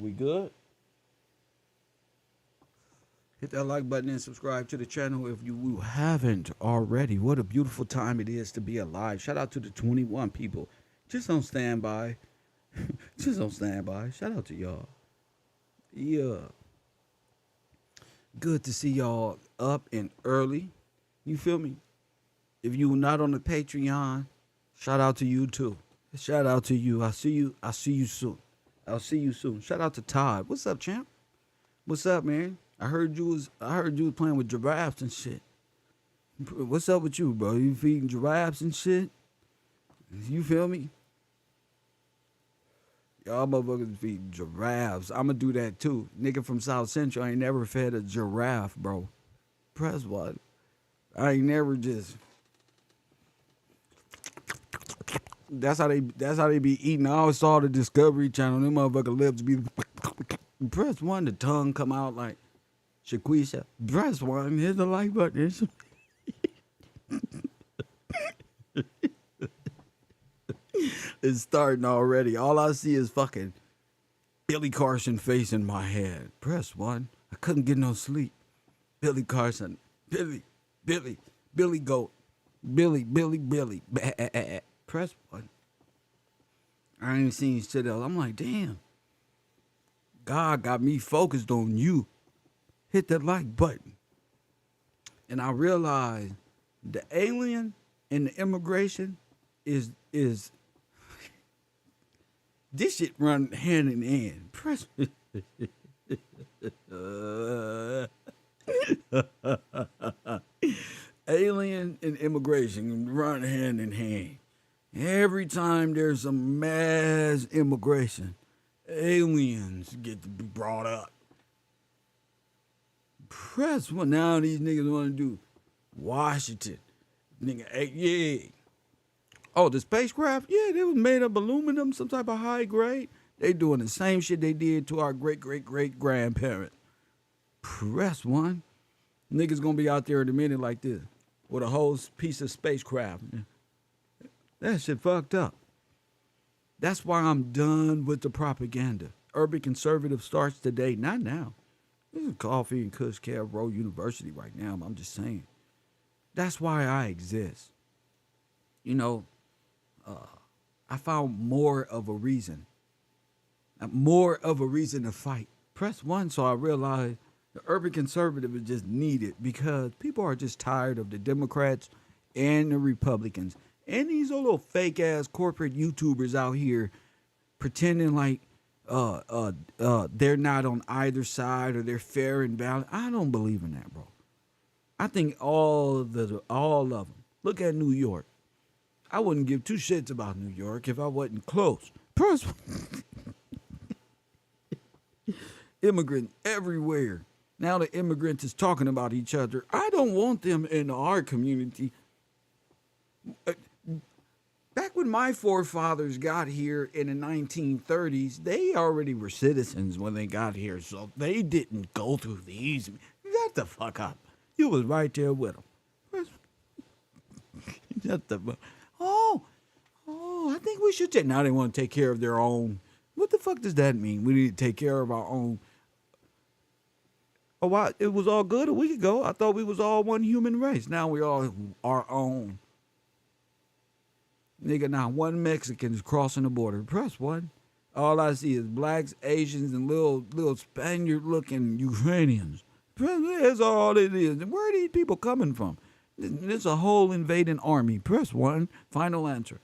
We good? Hit that like button and subscribe to the channel if you haven't already. What a beautiful time it is to be alive. Shout out to the 21 people. Just on standby. Just on standby. Shout out to y'all. Yeah. Good to see y'all up and early. You feel me? If you not on the Patreon, shout out to you too. Shout out to you. I see you. I see you soon. I'll see you soon. Shout out to Todd. What's up, champ? What's up, man? I heard you was playing with giraffes and shit. What's up with you, bro? You feeding giraffes and shit? You feel me? Y'all motherfuckers feed giraffes. I'ma do that too. Nigga from South Central ain't never fed a giraffe, bro. Press what? I ain't never just. That's how they be eating. I always saw the Discovery Channel. Them motherfucker lips be press one, the tongue come out like Shaquisha. Press one, hit the like button. It's starting already. All I see is fucking Billy Carson face in my head. Press one. I couldn't get no sleep. Billy Carson. Billy Goat. Billy. Press one. I ain't seen shit else. I'm like, damn. God got me focused on you. Hit that like button. And I realized the alien and the immigration is this shit run hand in hand. Press. Alien and immigration run hand in hand. Every time there's a mass immigration, aliens get to be brought up. Press what now these niggas want to do? Washington. Nigga, yeah. Oh, the spacecraft? Yeah, they was made of aluminum, some type of high grade. They doing the same shit they did to our great-great-great-grandparents. Press one. Niggas gonna be out there in a minute like this with a whole piece of spacecraft. That shit fucked up. That's why I'm done with the propaganda. Urban conservative starts today, not now. This is Coffee and Kush KevRow University right now. I'm just saying. That's why I exist. You know, I found more of a reason to fight. Press one, so I realized the urban conservative is just needed because people are just tired of the Democrats and the Republicans and these little fake ass corporate YouTubers out here pretending like they're not on either side or they're fair and balanced. I don't believe in that, bro. I think all of them. Look at New York. I wouldn't give two shits about New York if I wasn't close. Press immigrant everywhere. Now the immigrants is talking about each other. I don't want them in our community. Back when my forefathers got here in the 1930s, they already were citizens when they got here, so they didn't go through these. Shut the fuck up. You was right there with them. Shut the fuck. Oh, I think we should take. Now they want to take care of their own. What the fuck does that mean? We need to take care of our own. Oh, wow, it was all good a week ago. I thought we was all one human race. Now we all our own. Nigga, now one Mexican is crossing the border. Press one. All I see is blacks, Asians, and little Spaniard-looking Ukrainians. That's all it is. And where are these people coming from? There's a whole invading army. Press one. Final answer.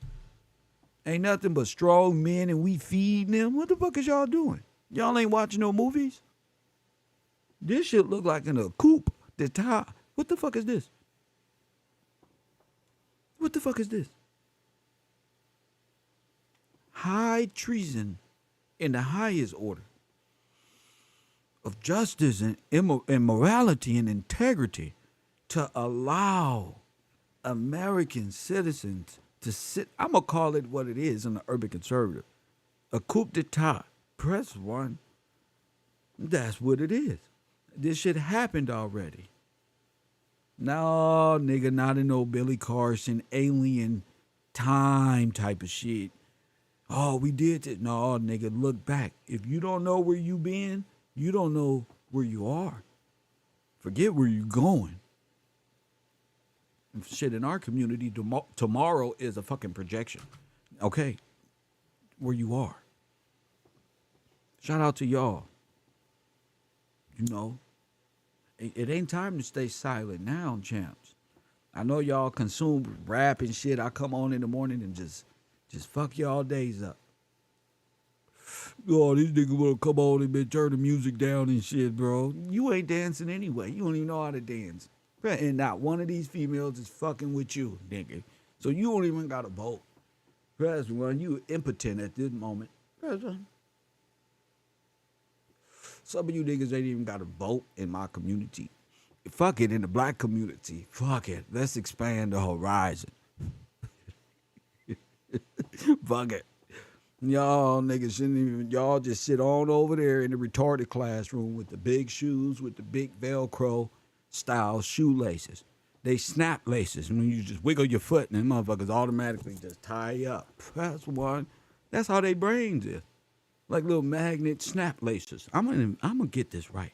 Ain't nothing but strong men and we feeding them. What the fuck is y'all doing? Y'all ain't watching no movies? This shit look like in a coupe d'etat. What the fuck is this? What the fuck is this? High treason in the highest order of justice and morality and integrity to allow American citizens to sit. I'm going to call it what it is in the urban conservative. A coup d'etat. Press one. That's what it is. This shit happened already. No, nigga, not in no Billy Carson alien time type of shit. Oh, we did it. No, nigga, look back. If you don't know where you been, you don't know where you are. Forget where you going. Shit, in our community, tomorrow is a fucking projection. Okay, where you are. Shout out to y'all. You know, it ain't time to stay silent now, champs. I know y'all consume rap and shit. I come on in the morning and just fuck y'all days up. Oh, these niggas wanna come on and turn the music down and shit, bro. You ain't dancing anyway. You don't even know how to dance. And not one of these females is fucking with you, nigga. So you don't even got to vote. Press one, you impotent at this moment. Press one. Some of you niggas ain't even got to vote in my community. Fuck it, in the black community. Fuck it. Let's expand the horizon. Fuck it. Y'all niggas shouldn't even, y'all just sit on over there in the retarded classroom with the big shoes, with the big Velcro style shoelaces. They snap laces. When you just wiggle your foot and them motherfuckers automatically just tie you up. That's one. That's how they brains is. Like little magnet snap laces. I'm gonna get this right.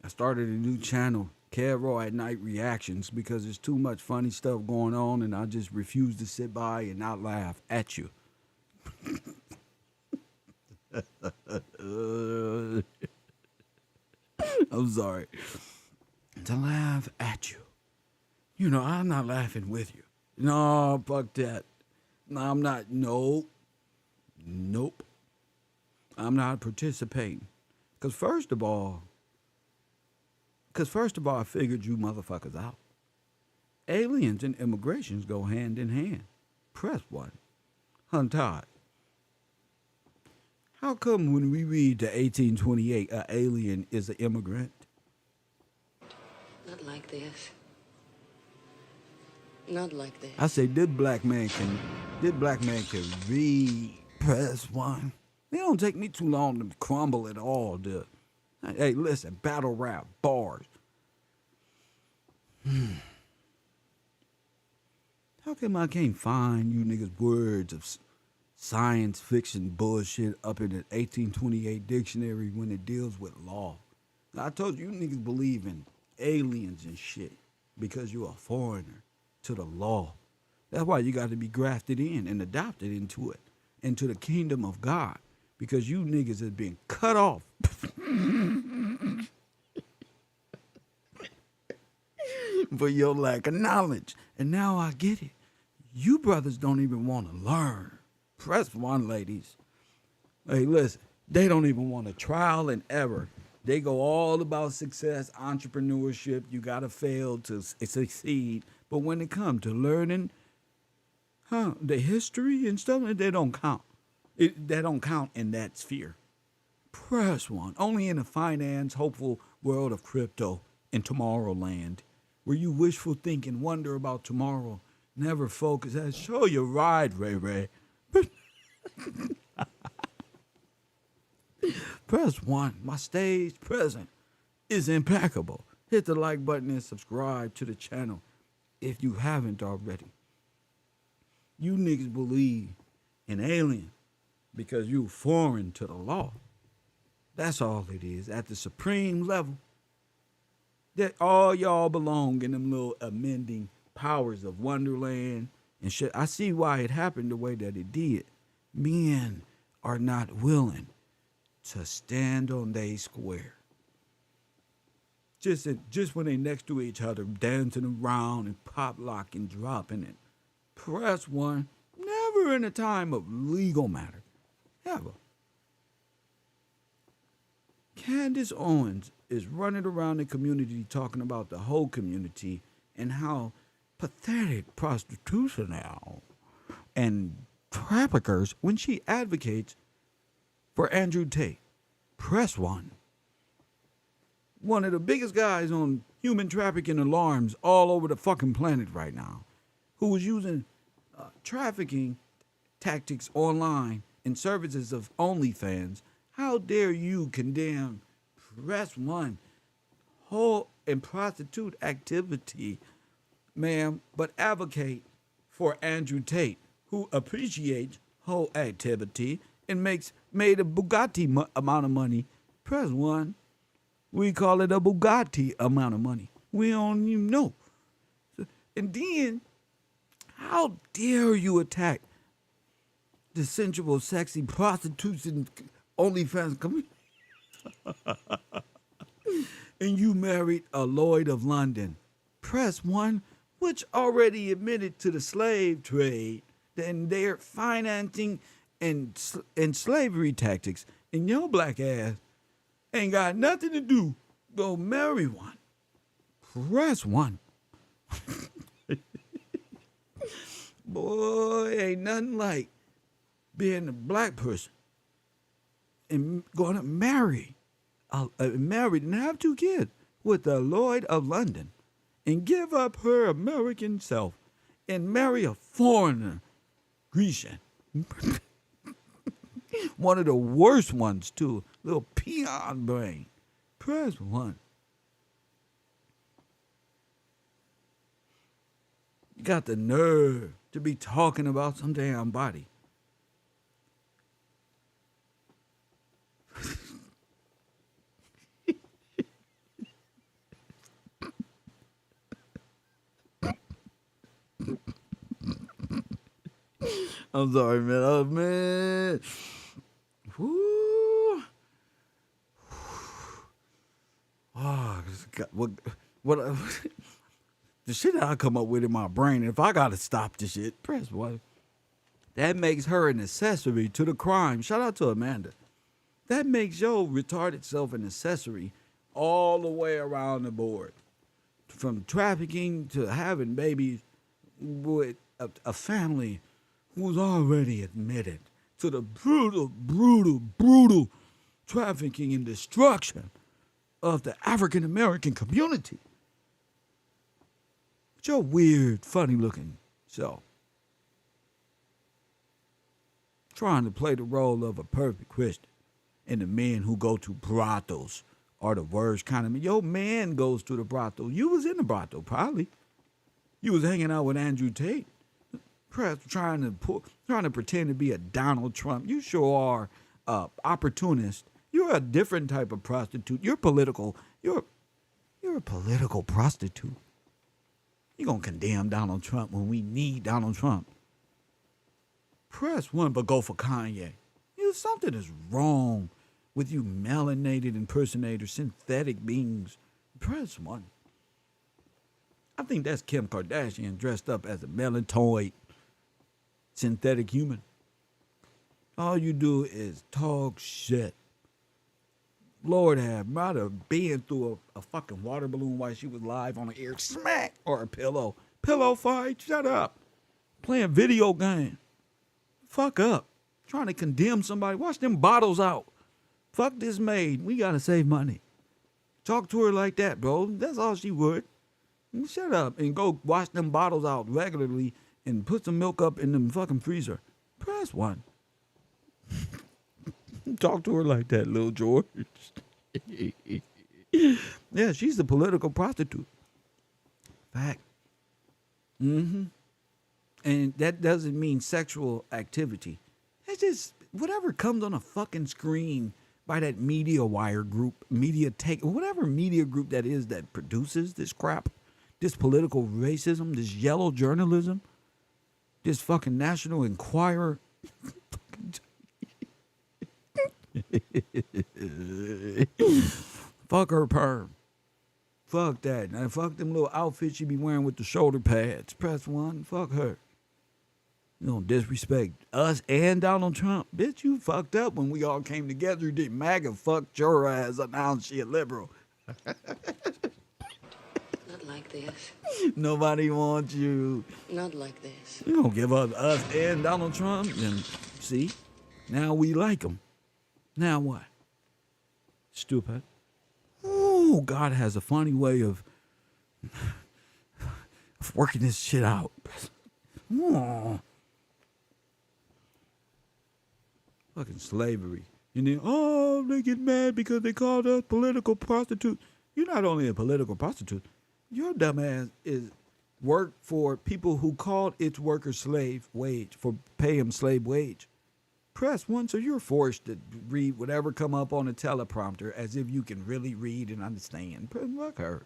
I started a new channel, KevRow at Night Reactions, because there's too much funny stuff going on and I just refuse to sit by and not laugh at you. I'm sorry. To laugh at you. You know, I'm not laughing with you. No, fuck that. No, I'm not. Nope. Nope. I'm not participating. Because first of all, I figured you motherfuckers out. Aliens and immigrations go hand in hand. Press one. Huntad. How come when we read the 1828, an alien is an immigrant? Not like this. Not like this. I say this black man can read. Press one. It don't take me too long to crumble it all, dude. Hey, listen, battle rap, bars. How come I can't find you niggas words of science fiction bullshit up in the 1828 dictionary when it deals with law? Now, I told you niggas believe in aliens and shit because you're a foreigner to the law. That's why you got to be grafted in and adopted into it, into the kingdom of God, because you niggas have been cut off. For your lack of knowledge. And now I get it. You brothers don't even want to learn. Press one, ladies. Hey, listen, they don't even want a trial and error. They go all about success, entrepreneurship. You got to fail to succeed. But when it comes to learning, the history and stuff, they don't count. They don't count in that sphere. Press one. Only in the finance, hopeful world of crypto in Tomorrowland, where you wishful think and wonder about tomorrow, never focus. Show your ride, Ray Ray. Press one. My stage present is impeccable. Hit the like button and subscribe to the channel if you haven't already. You niggas believe in alien because you foreign to the law. That's all it is. At the supreme level, that all y'all belong in them little amending powers of Wonderland and shit. I see why it happened the way that it did. Men are not willing to stand on they square. Just when they next to each other, dancing around and pop locking, dropping it. Press one. Never in a time of legal matter. Ever. Candace Owens is running around the community talking about the whole community and how pathetic prostitution now and traffickers when she advocates for Andrew Tate. Press one. One of the biggest guys on human trafficking alarms all over the fucking planet right now, who was using trafficking tactics online in services of OnlyFans. How dare you condemn Press one, hoe and prostitute activity, ma'am, but advocate for Andrew Tate, who appreciates hoe activity and made a Bugatti amount of money. Press 1. We call it a Bugatti amount of money. We don't even know. And then, how dare you attack the sensual, sexy prostitutes and OnlyFans community? And you married a Lloyd of London. Press 1, which already admitted to the slave trade and their financing and slavery tactics. And your black ass ain't got nothing to do. Go marry one. Press 1. Boy, ain't nothing like being a black person and going to marry married and have 2 kids with the Lloyd of London and give up her American self and marry a foreigner, Grecian. One of the worst ones, too. Little peon brain. Press 1. You got the nerve to be talking about some damn body. I'm sorry, man. Oh, man. Woo. Oh, what the shit that I come up with in my brain, if I gotta stop this shit, press 1. That makes her an accessory to the crime. Shout out to Amanda. That makes your retarded self an accessory all the way around the board. From trafficking to having babies with a family who's already admitted to the brutal, brutal, brutal trafficking and destruction of the African American community. With your weird, funny looking self. Trying to play the role of a perfect Christian. And the men who go to brothels are the worst kind of men. Your man goes to the brothel. You was in the brothel, probably. You was hanging out with Andrew Tate. Perhaps trying to pretend to be a Donald Trump. You sure are opportunist. You're a different type of prostitute. You're political. You're a political prostitute. You're gonna condemn Donald Trump when we need Donald Trump. Press 1, but go for Kanye. Something is wrong with you melanated impersonators, synthetic beings. Press 1. I think that's Kim Kardashian dressed up as a melatoid synthetic human. All you do is talk shit. Lord have might have been through a fucking water balloon while she was live on the air. Smack! Or a pillow. Pillow fight? Shut up. Playing video game. Fuck up. Trying to condemn somebody. Wash them bottles out. Fuck this maid. We gotta save money. Talk to her like that, bro. That's all she would. Shut up and go wash them bottles out regularly and put some milk up in them fucking freezer. Press 1. Talk to her like that, Lil George. Yeah, she's a political prostitute. Fact. And that doesn't mean sexual activity. It's just whatever comes on a fucking screen by that media wire group, whatever media group that is that produces this crap, this political racism, this yellow journalism, this fucking National Enquirer. Fuck her perm. Fuck that. Now fuck them little outfits she be wearing with the shoulder pads. Press 1. Fuck her. You don't disrespect us and Donald Trump. Bitch, you fucked up when we all came together. Did MAGA fucked your ass announced she a liberal. Not like this. Nobody wants you. Not like this. You don't give up us and Donald Trump. And see, now we like him. Now what? Stupid. Oh, God has a funny way of working this shit out. Oh. Fucking slavery. And then, they get mad because they called us political prostitutes. You're not only a political prostitute, your dumb ass is work for people who called its workers slave wage, for pay them slave wage. Press 1, so you're forced to read whatever come up on a teleprompter as if you can really read and understand. Fuck her.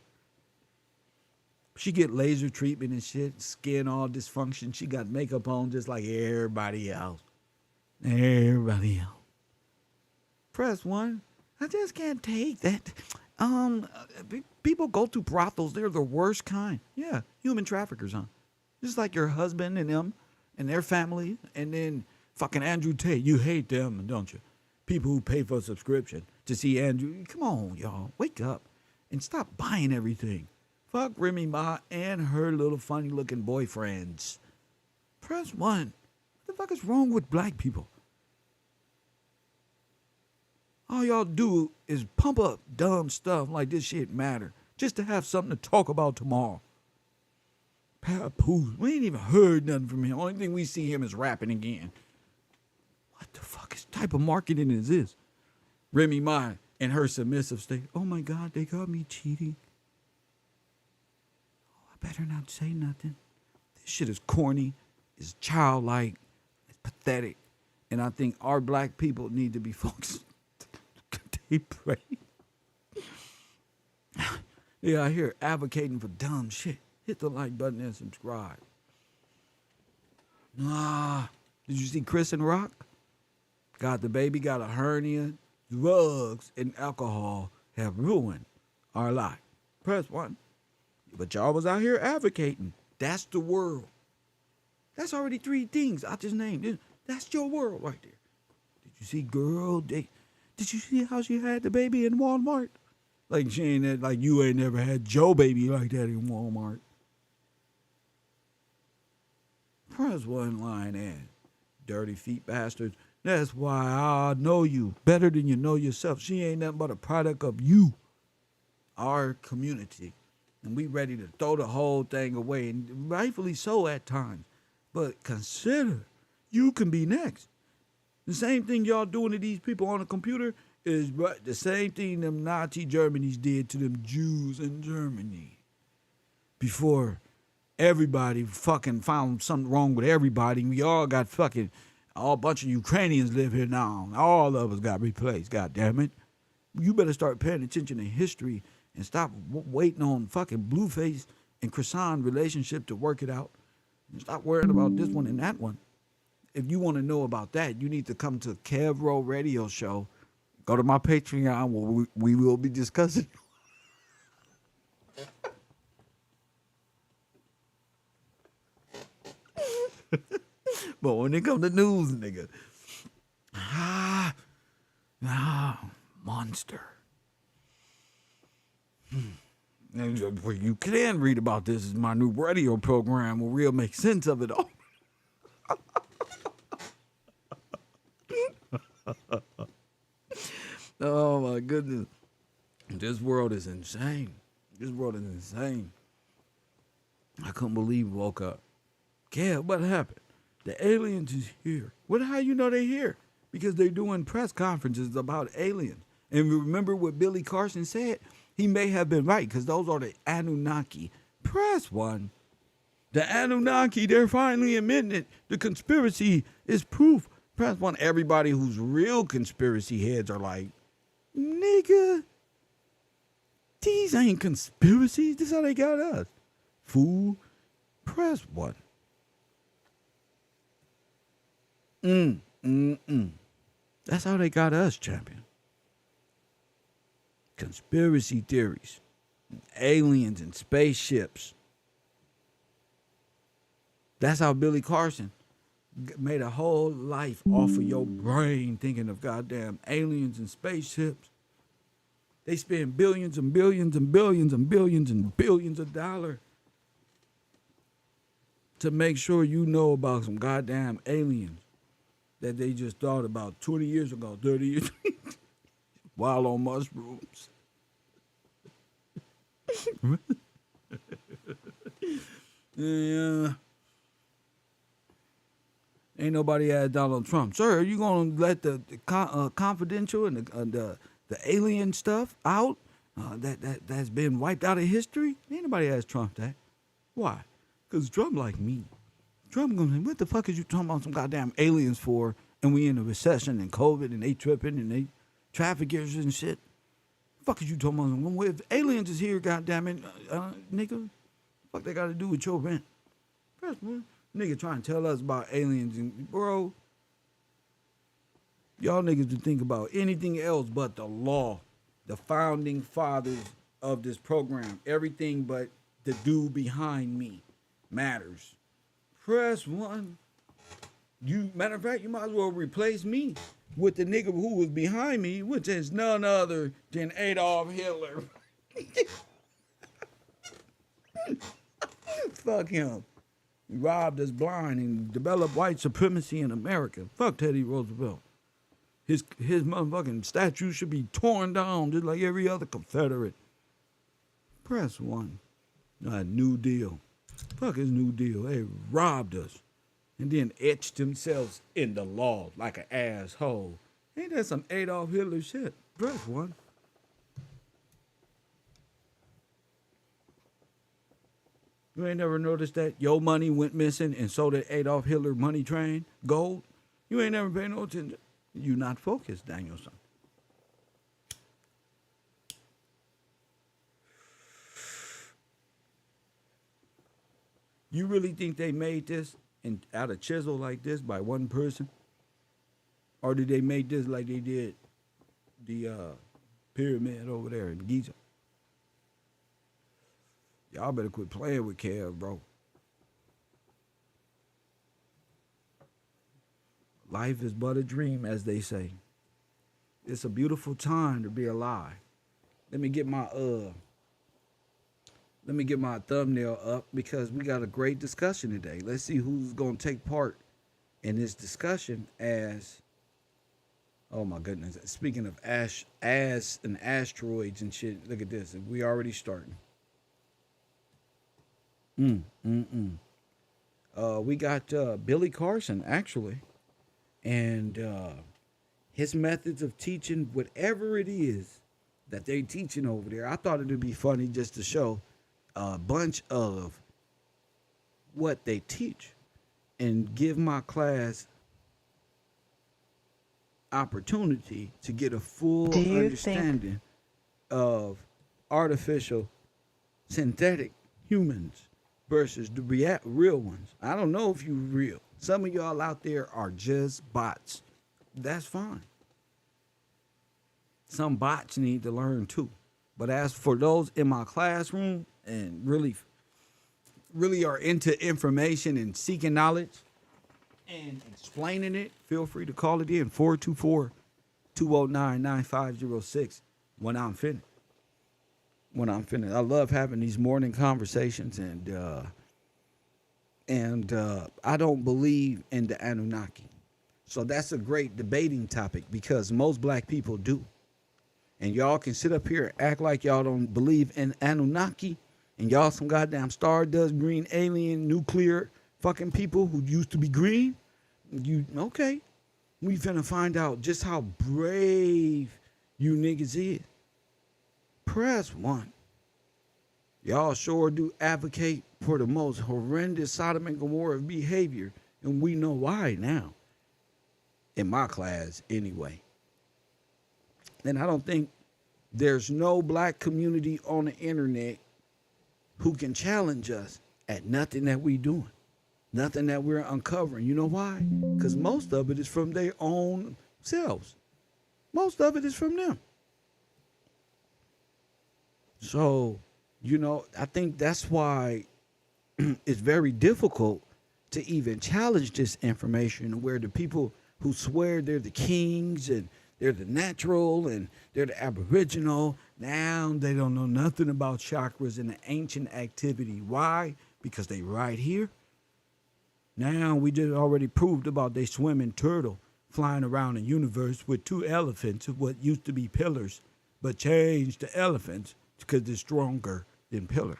She get laser treatment and shit, skin all dysfunction. She got makeup on just like everybody else. Everybody else. Press 1. I just can't take that. People go to brothels. They're the worst kind. Yeah, human traffickers, huh? Just like your husband and them and their family. And then fucking Andrew Tate. You hate them, don't you? People who pay for a subscription to see Andrew. Come on, y'all. Wake up and stop buying everything. Fuck Remy Ma and her little funny-looking boyfriends. Press 1. What the fuck is wrong with black people? All y'all do is pump up dumb stuff like this shit matter just to have something to talk about tomorrow. Papoose, we ain't even heard nothing from him. Only thing we see him is rapping again. What the fuck is type of marketing is this? Remy Ma and her submissive state. Oh my God, they got me cheating. Oh, I better not say nothing. This shit is corny, it's childlike, it's pathetic. And I think our black people need to be focused. They pray. Yeah, I hear advocating for dumb shit. Hit the like button and subscribe. Did you see Chris and Rock? Got the baby, got a hernia. Drugs and alcohol have ruined our life. Press 1. But y'all was out here advocating. That's the world. That's already 3 things I just named. That's your world right there. Did you see girl? Did you see how she had the baby in Walmart? Like she ain't that, like you ain't never had Joe baby like that in Walmart. Press 1 line and dirty feet bastards. That's why I know you better than you know yourself. She ain't nothing but a product of you, our community. And we ready to throw the whole thing away, and rightfully so at times. But consider, you can be next. The same thing y'all doing to these people on the computer is the same thing them Nazi Germans did to them Jews in Germany. Before everybody fucking found something wrong with everybody, we all got fucking, all bunch of Ukrainians live here now. All of us got replaced, God damn it. You better start paying attention to history and stop waiting on fucking Blueface and Croissant relationship to work it out. And stop worrying about this one and that one. If you want to know about that, you need to come to KevRow radio show. Go to my Patreon where we will be discussing. But when it comes to news, nigga, monster. Where you can read about this is my new radio program where we'll make sense of it all. Oh my goodness. This world is insane. This world is insane. I couldn't believe we woke up. Kev, what happened? The aliens is here. How you know they're here? Because they're doing press conferences about aliens. And remember what Billy Carson said? He may have been right, because those are the Anunnaki. Press 1. The Anunnaki, they're finally admitting it. The conspiracy is proof. Press 1. Everybody who's real conspiracy heads are like, nigga, these ain't conspiracies. This is how they got us. Fool. Press 1. That's how they got us, champion. Conspiracy theories, aliens and spaceships. That's how Billy Carson made a whole life off of your brain thinking of goddamn aliens and spaceships. They spend billions and billions and billions and billions and billions of dollars to make sure you know about some goddamn aliens that they just thought about 20 years ago, 30 years while on mushrooms. Yeah. Ain't nobody asked Donald Trump, sir, are you going to let the confidential and the alien stuff out? that's been wiped out of history? Ain't nobody asked Trump that. Why? Because Trump like me. Trump gonna say, what the fuck is you talking about some goddamn aliens for? And we in a recession and COVID and they tripping and they traffickers and shit. Fuck is you talking about? Well, if aliens is here, goddamn it, nigga, fuck they got to do with your rent? First one, nigga trying to tell us about aliens and bro, y'all niggas to think about anything else but the law, the founding fathers of this program. Everything but the dude behind me matters. Press one. You matter of fact, you might as well replace me with the nigga who was behind me, which is none other than Adolf Hitler. Fuck him. He robbed us blind and developed white supremacy in America. Fuck Teddy Roosevelt. His motherfucking statue should be torn down just like every other Confederate. Press one. New Deal. Fuck his New Deal. They robbed us. And then etched themselves in the law like an asshole. Ain't that some Adolf Hitler shit? Press one. You ain't never noticed that your money went missing and so did Adolf Hitler money train, gold? You ain't never paid no attention. You not focused, Danielson. You really think they made this out of chisel like this by one person? Or did they make this like they did the pyramid over there in Giza? Y'all better quit playing with Kev, bro. Life is but a dream, as they say. It's a beautiful time to be alive. Let me get my thumbnail up because we got a great discussion today. Let's see who's going to take part in this discussion as, oh my goodness, speaking of ass and asteroids and shit, look at this. We already starting. We got Billy Carson, actually, and his methods of teaching whatever it is that they teaching over there. I thought it would be funny just to show a bunch of what they teach and give my class opportunity to get a full understanding of artificial synthetic humans versus the real ones. I don't know if you real. Some of y'all out there are just bots. That's fine. Some bots need to learn too. But as for those in my classroom and really are into information and seeking knowledge and explaining it, feel free to call it in 424-209-9506 when I'm finished. I love having these morning conversations and I don't believe in the Anunnaki. So that's a great debating topic because most black people do. And y'all can sit up here and act like y'all don't believe in Anunnaki and y'all some goddamn stardust, green, alien, nuclear fucking people who used to be green. Okay. We finna find out just how brave you niggas is. Press one. Y'all sure do advocate for the most horrendous Sodom and Gomorrah behavior, and we know why now. In my class, anyway. And I don't think there's no black community on the internet who can challenge us at nothing that we doing, nothing that we're uncovering. You know why? Because most of it is from their own selves. Most of it is from them. So, I think that's why it's very difficult to even challenge this information where the people who swear they're the kings and they're the natural and they're the aboriginal, now they don't know nothing about chakras and the ancient activity. Why? Because they right here. Now we just already proved about they swimming turtle flying around the universe with two elephants, what used to be pillars, but changed to elephants because they're stronger than pillars.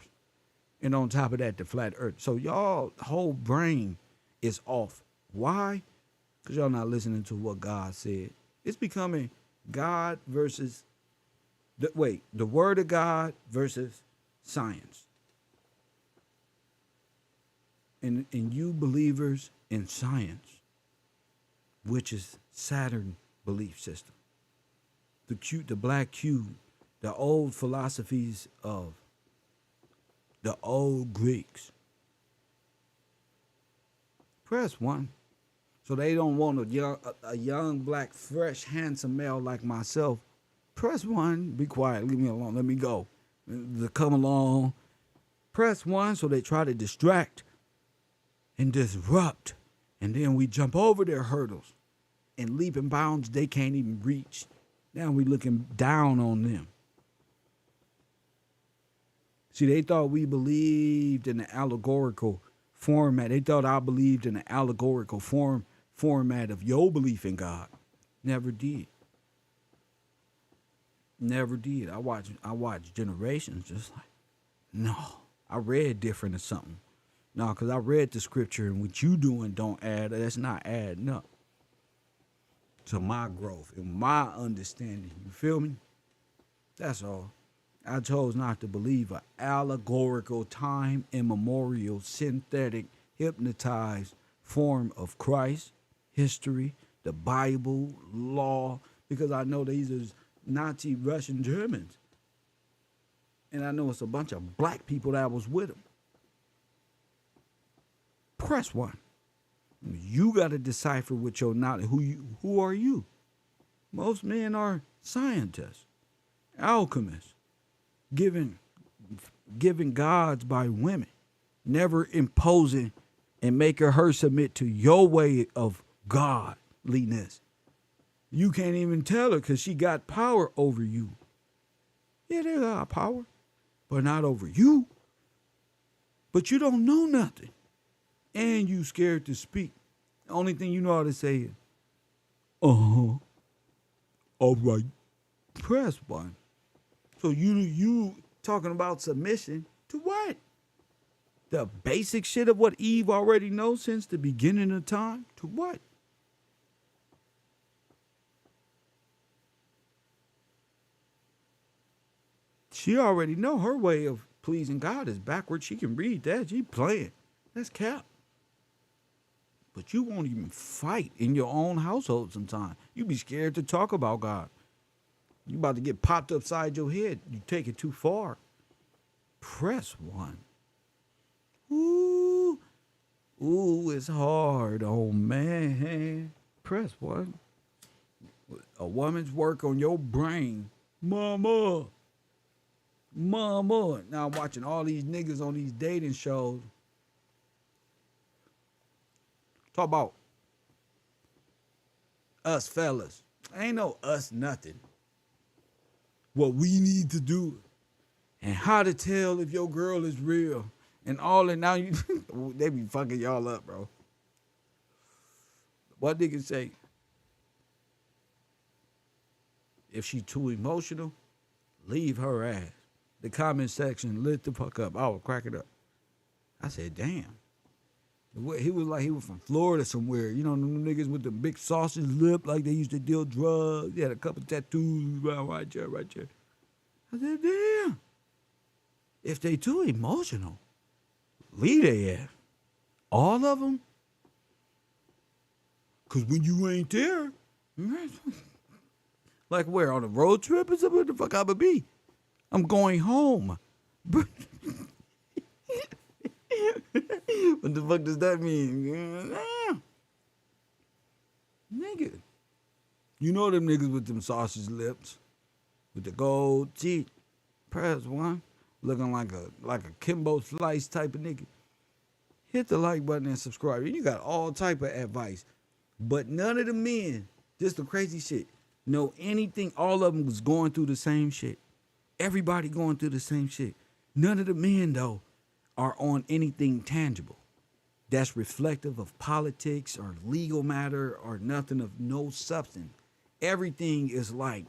And on top of that, the flat earth. So y'all whole brain is off. Why? Because y'all not listening to what God said. It's becoming God versus The word of God versus science. And you believers in science, which is Saturn belief system. The black cube, the old philosophies of the old Greeks. Press 1. So they don't want a young, black, fresh, handsome male like myself. Press 1. Be quiet. Leave me alone. Let me go. To come along. Press 1 so they try to distract and disrupt. And then we jump over their hurdles and leap in bounds they can't even reach. Now we looking down on them. See, they thought we believed in the allegorical format. They thought I believed in the allegorical format of your belief in God. Never did. Never did. I watched Generations just like, no. I read different or something. No, because I read the scripture and what you doing don't add. That's not adding up to my growth and my understanding. You feel me? That's all. I chose not to believe an allegorical, time immemorial, synthetic, hypnotized form of Christ, history, the Bible, law, because I know these are Nazi Russian Germans. And I know it's a bunch of black people that was with them. Press 1. You got to decipher with your knowledge. Who are you? Most men are scientists, alchemists, given gods by women, never imposing and making her submit to your way of godliness. You can't even tell her because she got power over you. Yeah, they got power, but not over you. But you don't know nothing. And you scared to speak. The only thing you know how to say is, all right, press 1. So you talking about submission to what? The basic shit of what Eve already knows since the beginning of time? To what? She already know her way of pleasing God is backwards. She can read that. She playing. That's cap. But you won't even fight in your own household sometimes. You be scared to talk about God. You about to get popped upside your head. You take it too far. Press 1. Ooh, it's hard. Oh, man. Press 1. A woman's work on your brain. Mama. Now I'm watching all these niggas on these dating shows. Talk about us fellas. Ain't no us nothing. What we need to do and how to tell if your girl is real and all that. Now you they be fucking y'all up, bro. What niggas say? If she too emotional, leave her ass. The comment section lit the fuck up. I was cracking up. I said, damn. He was like he was from Florida somewhere. You know, them niggas with the big sausage lip like they used to deal drugs. He had a couple tattoos right there. I said, damn. If they too emotional, leave they ass. All of them? Because when you ain't there, like where, on a road trip or something? Where the fuck I'ma be? I'm going home. What the fuck does that mean? Nigga. You know them niggas with them sausage lips, with the gold teeth. Press 1, looking like a Kimbo Slice type of nigga. Hit the like button and subscribe. You got all type of advice. But none of the men, just the crazy shit, know anything. All of them was going through the same shit. Everybody going through the same shit. None of the men, though, are on anything tangible that's reflective of politics or legal matter or nothing of no substance. Everything is like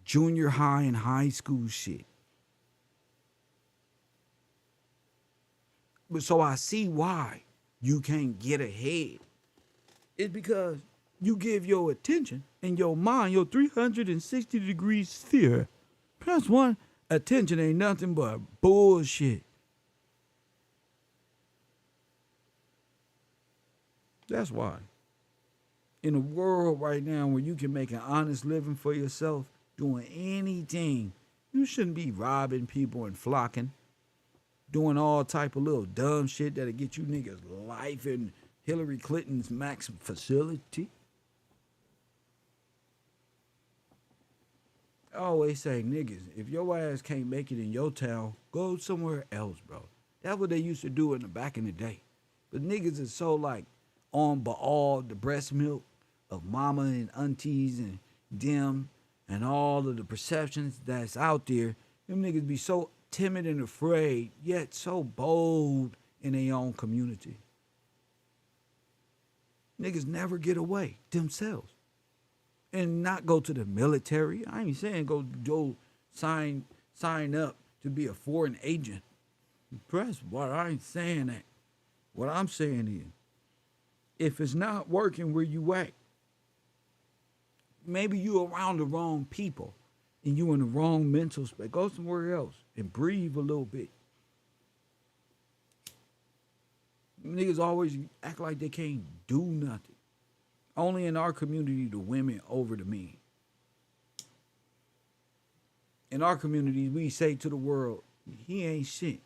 junior high and high school shit. But so I see why you can't get ahead. It's because you give your attention and your mind, your 360 degree sphere, Press one, attention ain't nothing but bullshit. That's why. In a world right now where you can make an honest living for yourself, doing anything, you shouldn't be robbing people and flocking, doing all type of little dumb shit that'll get you niggas life in Hillary Clinton's max facility. I always say, niggas, if your ass can't make it in your town, go somewhere else, bro. That's what they used to do in the back in the day. But niggas is so like on all the breast milk of mama and aunties and them and all of the perceptions that's out there. Them niggas be so timid and afraid, yet so bold in their own community. Niggas never get away themselves. And not go to the military. I ain't saying go sign up to be a foreign agent. Press what? I ain't saying that. What I'm saying is, if it's not working where you at, maybe you around the wrong people and you in the wrong mental space. Go somewhere else and breathe a little bit. Niggas always act like they can't do nothing. Only in our community the women over the men. In our community, we say to the world, he ain't shit.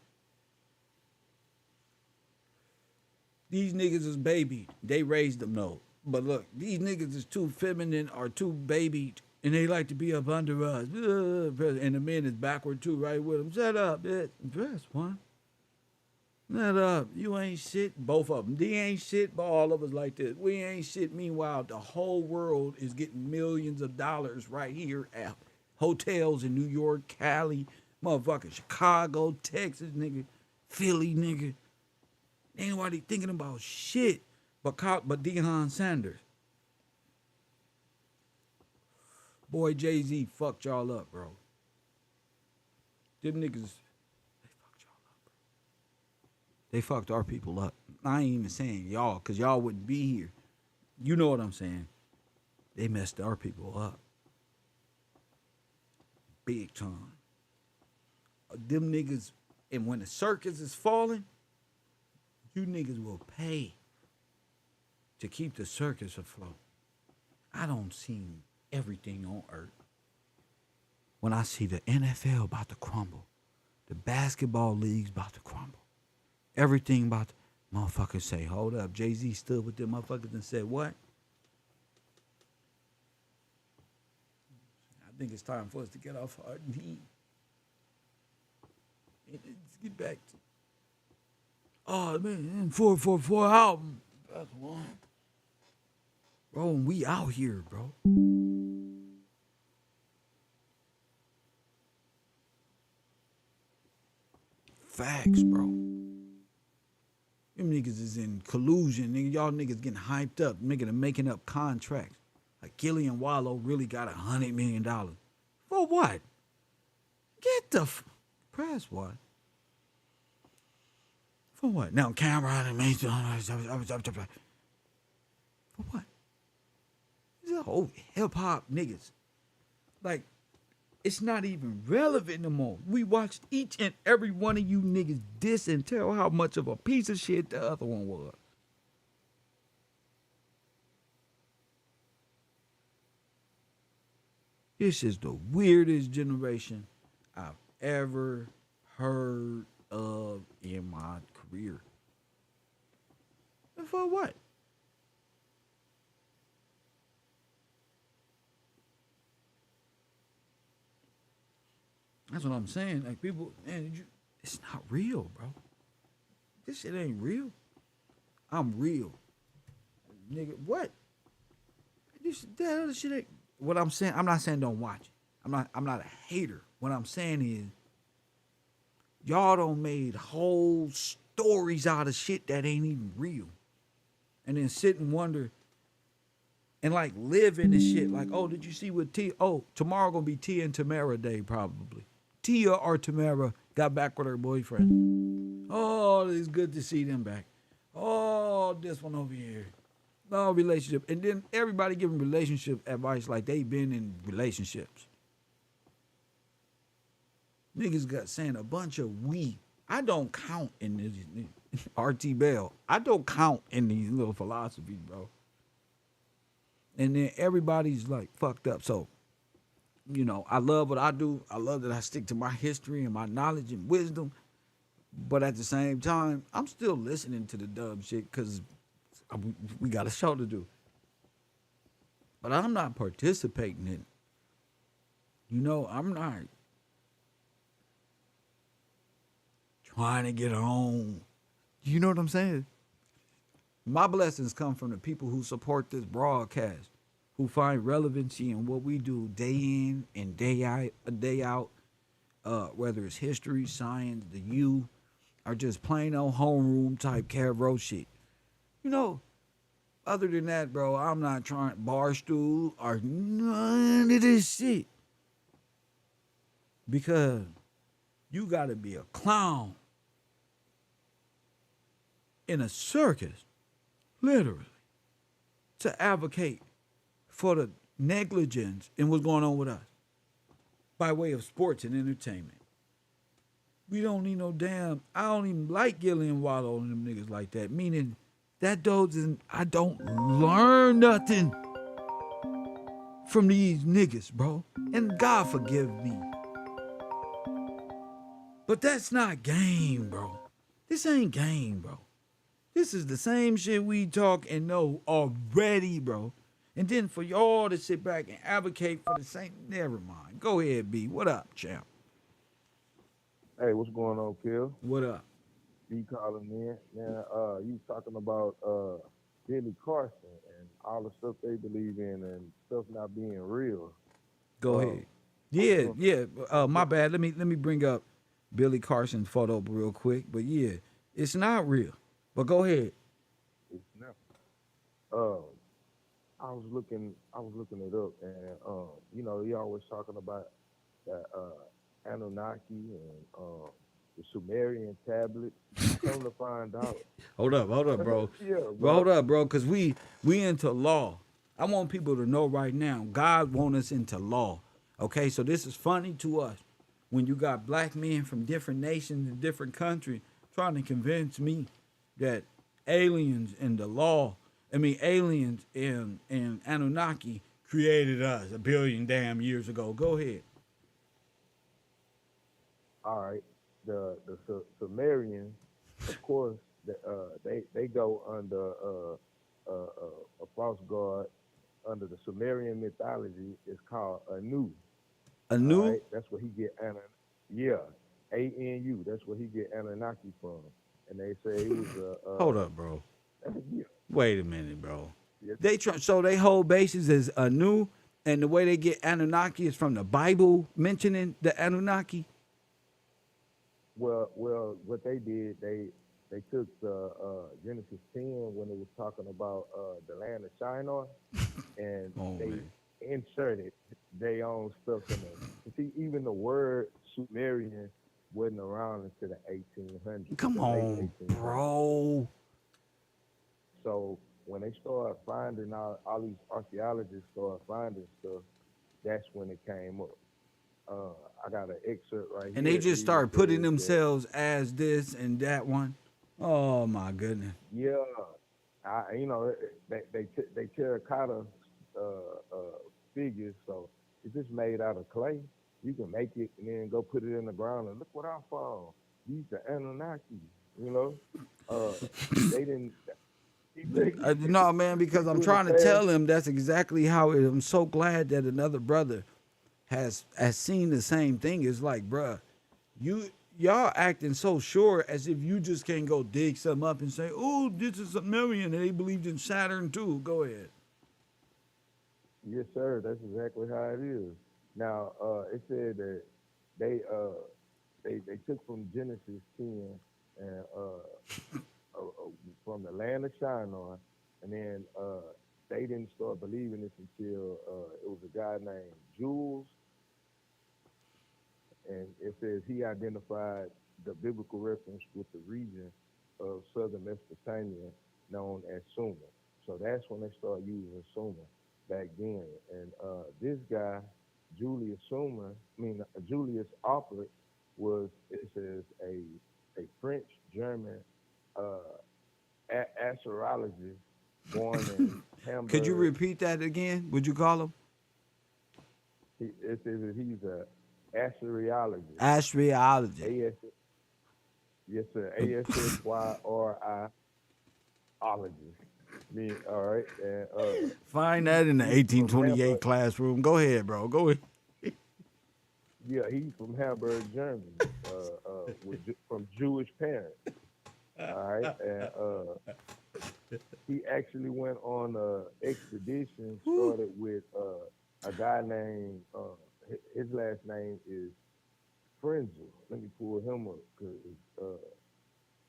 These niggas is babied. They raised them, no. But look, these niggas is too feminine or too babied, and they like to be up under us. And the men is backward too, right with them. Shut up, bitch. Press one. Shut up. You ain't shit. Both of them. They ain't shit, but all of us like this. We ain't shit. Meanwhile, the whole world is getting millions of dollars right here at hotels in New York, Cali, motherfucking Chicago, Texas, nigga, Philly, nigga. Ain't nobody thinking about shit but Deion Sanders. Boy, Jay-Z fucked y'all up, bro. Them niggas, they fucked our people up. I ain't even saying y'all, because y'all wouldn't be here. You know what I'm saying. They messed our people up. Big time. Them niggas, and when the circus is falling, you niggas will pay to keep the circus afloat. I don't see everything on earth. When I see the NFL about to crumble, the basketball league's about to crumble, everything about to, motherfuckers say, hold up, Jay-Z stood with them motherfuckers and said, what? I think it's time for us to get off our knees. Let's get back to, oh man, 444 album. That's one. Bro, we out here, bro. Facts, bro. Them niggas is in collusion. Nigga, y'all niggas getting hyped up. Niggas are making up contracts. Like Gillian Wallow really got $100 million. For what? Get the press what? For what? Now Cameron and Mason. For what? These are old hip hop niggas. Like, it's not even relevant no more. We watched each and every one of you niggas diss and tell how much of a piece of shit the other one was. This is the weirdest generation I've ever heard of in my career. And for what? That's what I'm saying. Like, people, man, it's not real, bro. This shit ain't real. I'm real. Nigga, what? That other shit ain't. What I'm saying, I'm not saying don't watch it. I'm not a hater. What I'm saying is, y'all done made whole stories out of shit that ain't even real. And then sit and wonder and like live in this shit. Like, oh, did you see what tomorrow gonna be Tia and Tamara day probably. Tia or Tamara got back with her boyfriend. Oh, it's good to see them back. Oh, this one over here. No relationship. And then everybody giving relationship advice like they been in relationships. Niggas got saying a bunch of we. I don't count in this RT Bell. I don't count in these little philosophies, bro. And then everybody's like fucked up. So, I love what I do. I love that I stick to my history and my knowledge and wisdom. But at the same time, I'm still listening to the dumb shit because we got a show to do. But I'm not participating in it. I'm not trying to get on. You know what I'm saying? My blessings come from the people who support this broadcast, who find relevancy in what we do day in and day out, whether it's history, science, the U, or just plain old homeroom type KevRow shit. You know, other than that, bro, I'm not trying barstool or none of this shit. Because you gotta be a clown in a circus, literally, to advocate for the negligence in what's going on with us by way of sports and entertainment. We don't need no damn. I don't even like Gillian Wallow and them niggas like that. Meaning that I don't learn nothing from these niggas, bro. And God forgive me. But that's not game, bro. This ain't game, bro. This is the same shit we talk and know already, bro. And then for y'all to sit back and advocate for the same, never mind. Go ahead, B. What up, champ? Hey, what's going on, Kill? What up? B calling in. Man, you talking about Billy Carson and all the stuff they believe in and stuff not being real. Go Um, ahead. I was Yeah, going yeah. to My bad. Let me bring up Billy Carson's photo real quick. But yeah, it's not real. But go ahead. it's now. Um, I was looking it up, and they always talking about the Anunnaki and the Sumerian tablets. Come to find out, Hold up, bro. yeah, Bro, bro. hold up, bro. Cause we into law. I want people to know right now. God want us into law. Okay, so this is funny to us when you got black men from different nations and different countries trying to convince me that aliens and the law, aliens and Anunnaki created us a billion damn years ago. Go ahead. All right, the Sumerians, of course, they go under a false god under the Sumerian mythology. It's called Anu. All Anu? right, that's where he get yeah, Anu. That's where he get Anunnaki from, and they say it was Hold up, bro. yeah, Wait a minute, bro. yes. They whole basis is Anu, and the way they get Anunnaki is from the Bible mentioning the Anunnaki. What they did, they took the Genesis 10 when it was talking about the land of Shinar, and Oh they man, inserted their own stuff in there. You see, even the word Sumerian wasn't around until the 1800s, come the late on, 1800s. bro. So when they started finding all these archaeologists started finding stuff, that's when it came up. Uh, I got an excerpt right And they here. It just even start putting says that, themselves as this and that one. Oh my goodness. yeah, they terracotta figures, so it's just made out of clay. You can make it and then go put it in the ground and look what I found. These are Anunnaki, you know. Uh, they didn't. They, No, man, they because I'm doing it trying to fast. tell him that's exactly how it. I'm so glad that another brother has seen the same thing. It's like, bruh, y'all acting so sure as if you just can't go dig something up and say, oh, this is a million, and they believed in Saturn too. Go ahead. Yes, sir. That's exactly how it is. Now, it said that they uh they took from Genesis 10 and from the land of Shinar, and then they didn't start believing this until it was a guy named Jules, and it says he identified the biblical reference with the region of southern Mesopotamia known as Sumer. So that's when they started using Sumer back then. And this guy, Julius Sumer, Julius Opert, was, it says, a French German astrologist born in Could you Hamburg. repeat that again? Would you call him It says that he's a astrologist. astrologist? A S Yes sir. ASSYRI ologist. Me, all right. And Find that in the he's from 1828 Hamburg. classroom. Go ahead, bro. Go ahead. Yeah, he's from Hamburg, Germany. From Jewish parents. All right, and he actually went on a expedition. Started with a guy named his last name is Frenzel. Let me pull him up because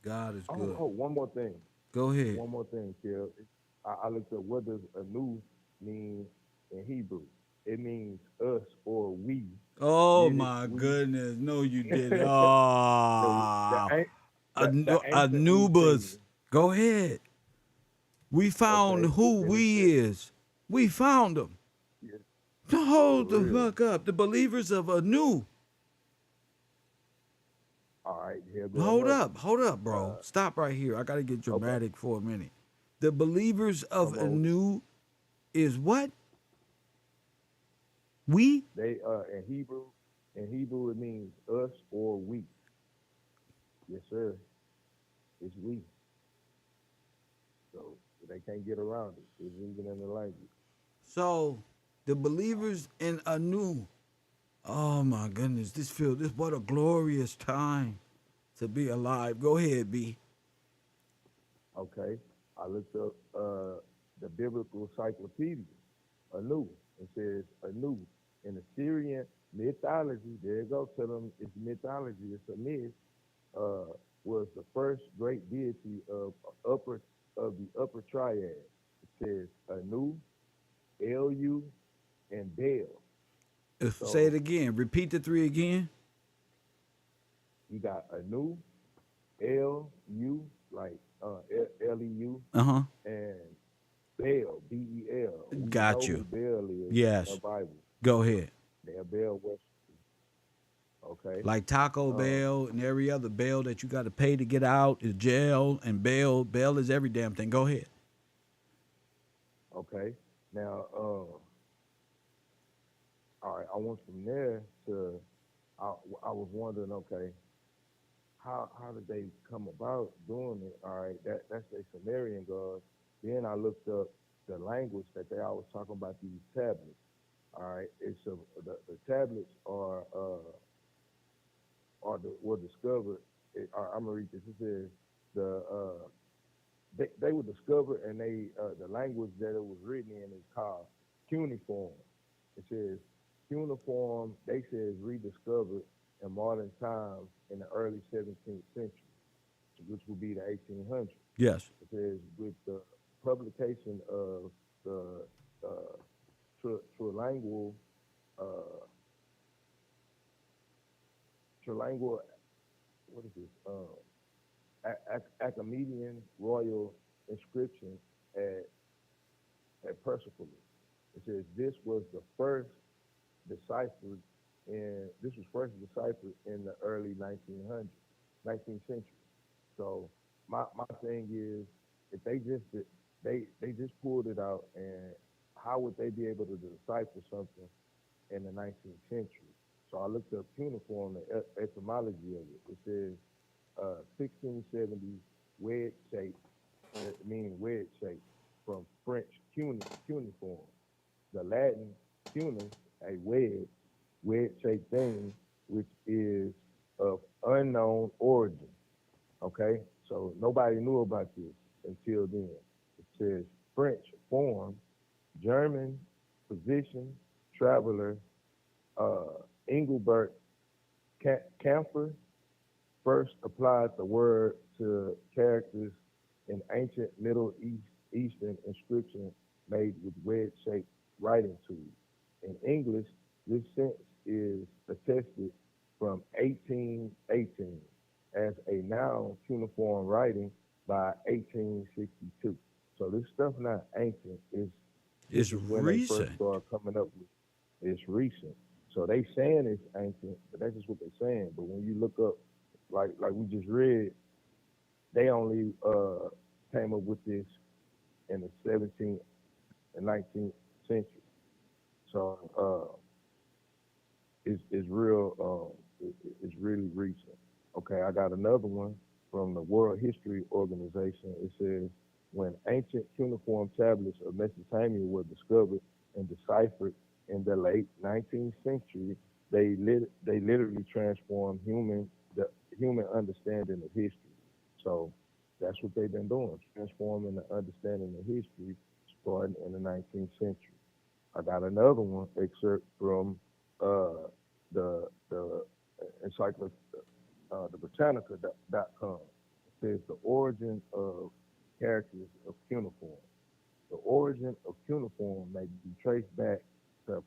God is good. one more thing. Go ahead. One more thing, Kev. I looked up what does anu mean in Hebrew. It means us or we. Oh Get it? my We. goodness. No, you didn't. the Oh, the ancient we Anubis. singing. Go ahead. We found Okay, who then it said, we is. We found them. yeah, for Hold the real. fuck up. The believers of Anu. All right, here go Hold another up. one. Hold up, bro. Uh, Stop right here. I got to get okay, dramatic for a minute. The believers of come on. Anu is what? We? They in Hebrew it means us or we. Yes, sir. It's we. So they can't get around it. It's even in the language. So, the believers in Anu. Oh my goodness. This what a glorious time to be alive. Go ahead, B. Okay. I looked up the biblical encyclopedia, Anu. It says Anu in Assyrian mythology. There you go. Tell them it's mythology. It's a myth. Was the first great deity upper of the upper triad. It says Anu, Elu, and Baal. Say it So again. Repeat the three again. you got Anu, L-U, like L-E-U, Uh huh. and Baal, B-E-L. We Got know you. who Baal is in the Yes. Bible. Go ahead. They're Baal worshipers. Okay. Like Taco Um, Bell and every other Bell that you got to pay to get out is jail and bail. Bail is every damn thing. Go ahead. okay. Now, all right. I went from there to I was wondering, okay, how did they come about doing it? All right, that's their Sumerian gods. Then I looked up the language that they always talking about these tablets. All right, the tablets were discovered. I'm gonna read this. It says the they were discovered and the language that it was written in is called cuneiform. It says cuneiform. They says rediscovered in modern times in the early 17th century, which would be the 1800s. Yes. It says with the publication of the trilingual uh, trilingual what is this Academician royal inscription at Persepolis. It says this was the first deciphered this was first deciphered in the early 19th century. So my thing is, if they just pulled it out, and how would they be able to decipher something in the 19th century? So I looked up cuneiform, the etymology of it. It says 1670 wedge shape, meaning wedge shape, from French cuneiform. The Latin cunus, a wedge-shaped thing, which is of unknown origin. Okay, so nobody knew about this until then. It says French form, German physician, traveler, Engelbert Camphor first applied the word to characters in ancient Eastern inscription made with wedge-shaped writing tools. In English, this sense is attested from 1818 as a noun cuneiform writing by 1862. So this stuff not ancient. This It's is when they first recent. started coming up with. It's recent. So they saying it's ancient, but that's just what they're saying. But when you look up, like we just read, they only came up with this in the 17th and 19th century. So it's real. It's really recent. Okay, I got another one from the World History Organization. It says when ancient cuneiform tablets of Mesopotamia were discovered and deciphered in the late 19th century, they literally transformed the human understanding of history. So that's what they've been doing, transforming the understanding of history starting in the 19th century. I got another one excerpt from the encyclopedia, the Britannica.com. It says the origin of characters of cuneiform. The origin of cuneiform may be traced back to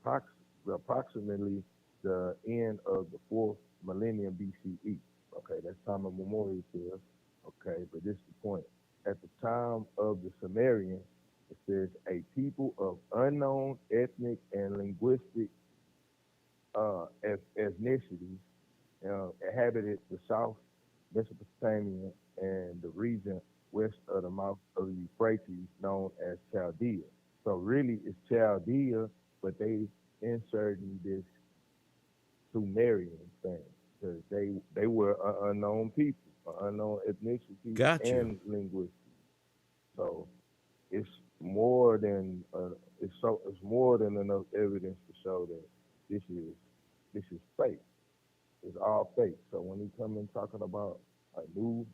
approximately the end of the fourth millennium BCE. Okay, that's time of memorial here. Okay, but this is the point. At the time of the Sumerians, it says a people of unknown ethnic and linguistic ethnicities inhabited the South Mesopotamia and the region west of the mouth of the Euphrates, known as Chaldea. So really, it's Chaldea, but they inserting this Sumerian thing because they were an unknown people, an unknown ethnicity Got you. and linguistics. So it's more than it's more than enough evidence to show that this is fake. It's all fake. So when he come in talking about a new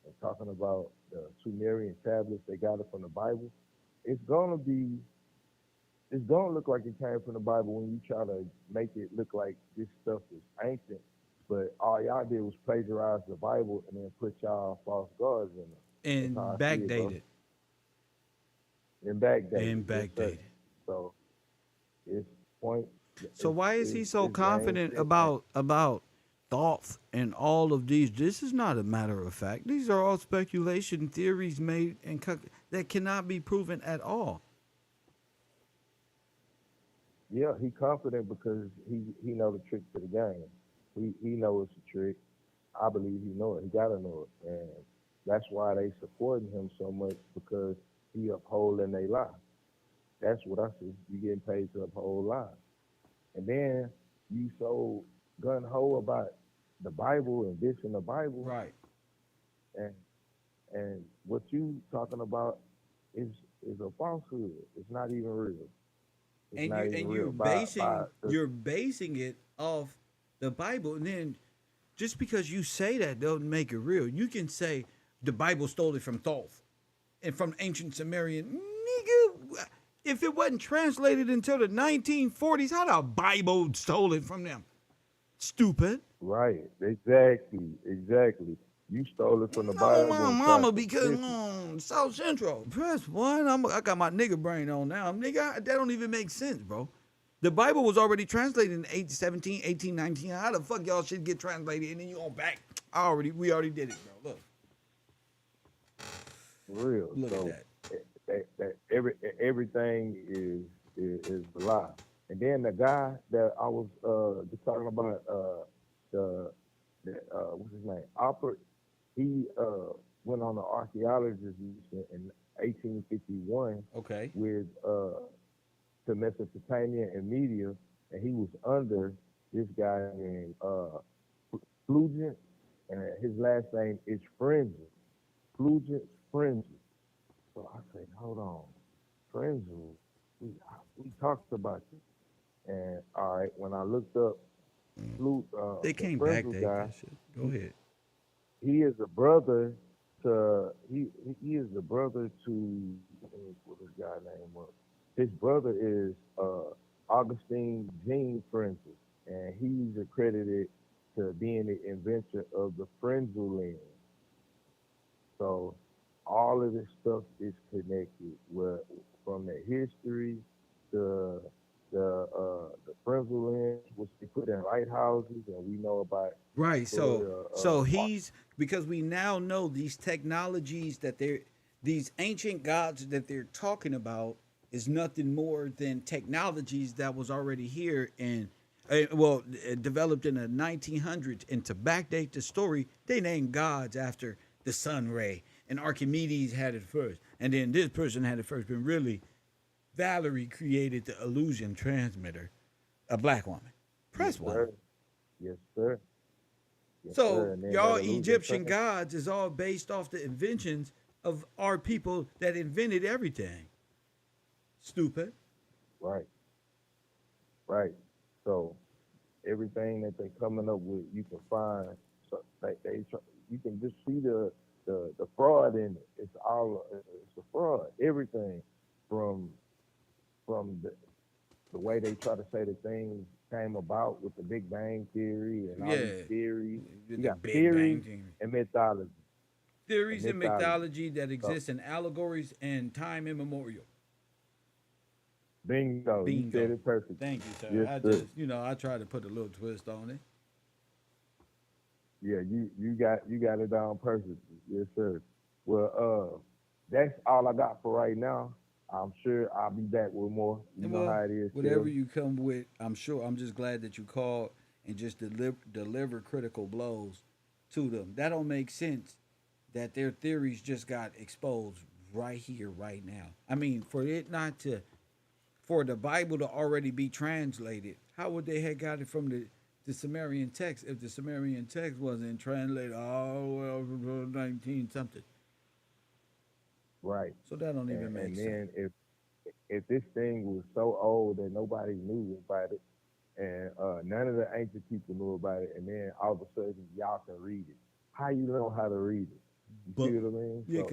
and talking about the Sumerian tablets, they got it from the Bible. It's gonna be it's gonna look like it came from the Bible when you try to make it look like this stuff is ancient. But all y'all did was plagiarize the Bible and then put y'all false gods in it. That's And how I see it, bro. backdated. And backdated, And yes sir. backdated. So it's point. So why is he so It's James confident 6. about thoughts and all of these? This is not a matter of fact. These are all speculation theories made and that cannot be proven at all. Yeah, he confident because he know the trick to the game. He know it's a trick. I believe he know it. He gotta know it, and that's why they supporting him so much because he upholding their lie. That's what I see. You getting paid to uphold lies, and then you so gun ho about the Bible and this and the Bible, Right. and and what you talking about is a falsehood. It's not even real. It's And not you even and real. you're basing you're basing it off the Bible, and then just because you say that doesn't make it real. You can say the Bible stole it from Thoth and from ancient Sumerian. Nigga, if it wasn't translated until the 1940s, how the Bible stole it from them? Stupid. Right, exactly. You stole it from the No, Bible my and tried mama, to because flip it. South Central. Press one. I got my nigga brain on now. Nigga, that don't even make sense, bro. The Bible was already translated in 1817, 1819. How the fuck y'all shit get translated and then you on back? We already did it, bro. For real. Look at So that. everything is a lie. And then the guy that I was just talking about, the, what's his name? Alfred. He went on an archaeologist mission in 1851 Okay. with to Mesopotamia and Media, and he was under this guy named Flugent, and his last name is Frenzy. Flugent Frenzy. So I said, hold on, Frenzy. We talked about this, and all right, when I looked up They the can't Frenzy backdate guy, that shit. Go ahead. he is a brother to he is the brother to what this guy name was. His brother is Augustine Jean Frenzy, and he's accredited to being the inventor of the Frenzel lens. So all of this stuff is connected with from the history, the the Frenzel lens, which they put in lighthouses, and we know about Right. So Victoria. so he's because we now know these technologies that these ancient gods that they're talking about is nothing more than technologies that was already here and Well, developed in the 1900s, and to backdate the story, they named gods after the sun ray, and Archimedes had it first, and then this person had it first. But really, Valerie created the illusion transmitter, a black woman, Yes, press woman. sir. Yes, sir. Yes, sir. So And then that y'all illusion Egyptian trans. gods is all based off the inventions of our people that invented everything. Stupid. Right. Right. So everything that they coming up with, you can find. So you can just see the fraud in it. It's a fraud. Everything from the way they try to say that things came about with the Big Bang theory and all these Yeah, theories. You the got Big Bang theories theory. and mythology. And Theories and mythology. mythology that So exist in allegories and time immemorial. bingo, you said Bingo. it perfectly. Thank you, sir. Yes, I sir. just, I try to put a little twist on it. Yeah, you got it down perfectly. Yes, sir. Well, that's all I got for right now. I'm sure I'll be back with more. You And know well, how it is, whatever Kev. you come with, I'm sure. I'm just glad that you called and just deliver critical blows to them. That don't make sense that their theories just got exposed right here, right now. I mean, for it not to, for the Bible to already be translated, how would they have got it from the Sumerian text if the Sumerian text wasn't translated all the way over to 19 something? Right. So that don't even make And sense. then if this thing was so old that nobody knew about it, and none of the ancient people knew about it, and then all of a sudden y'all can read it. How you know how to read it? You But see what I mean? yeah, So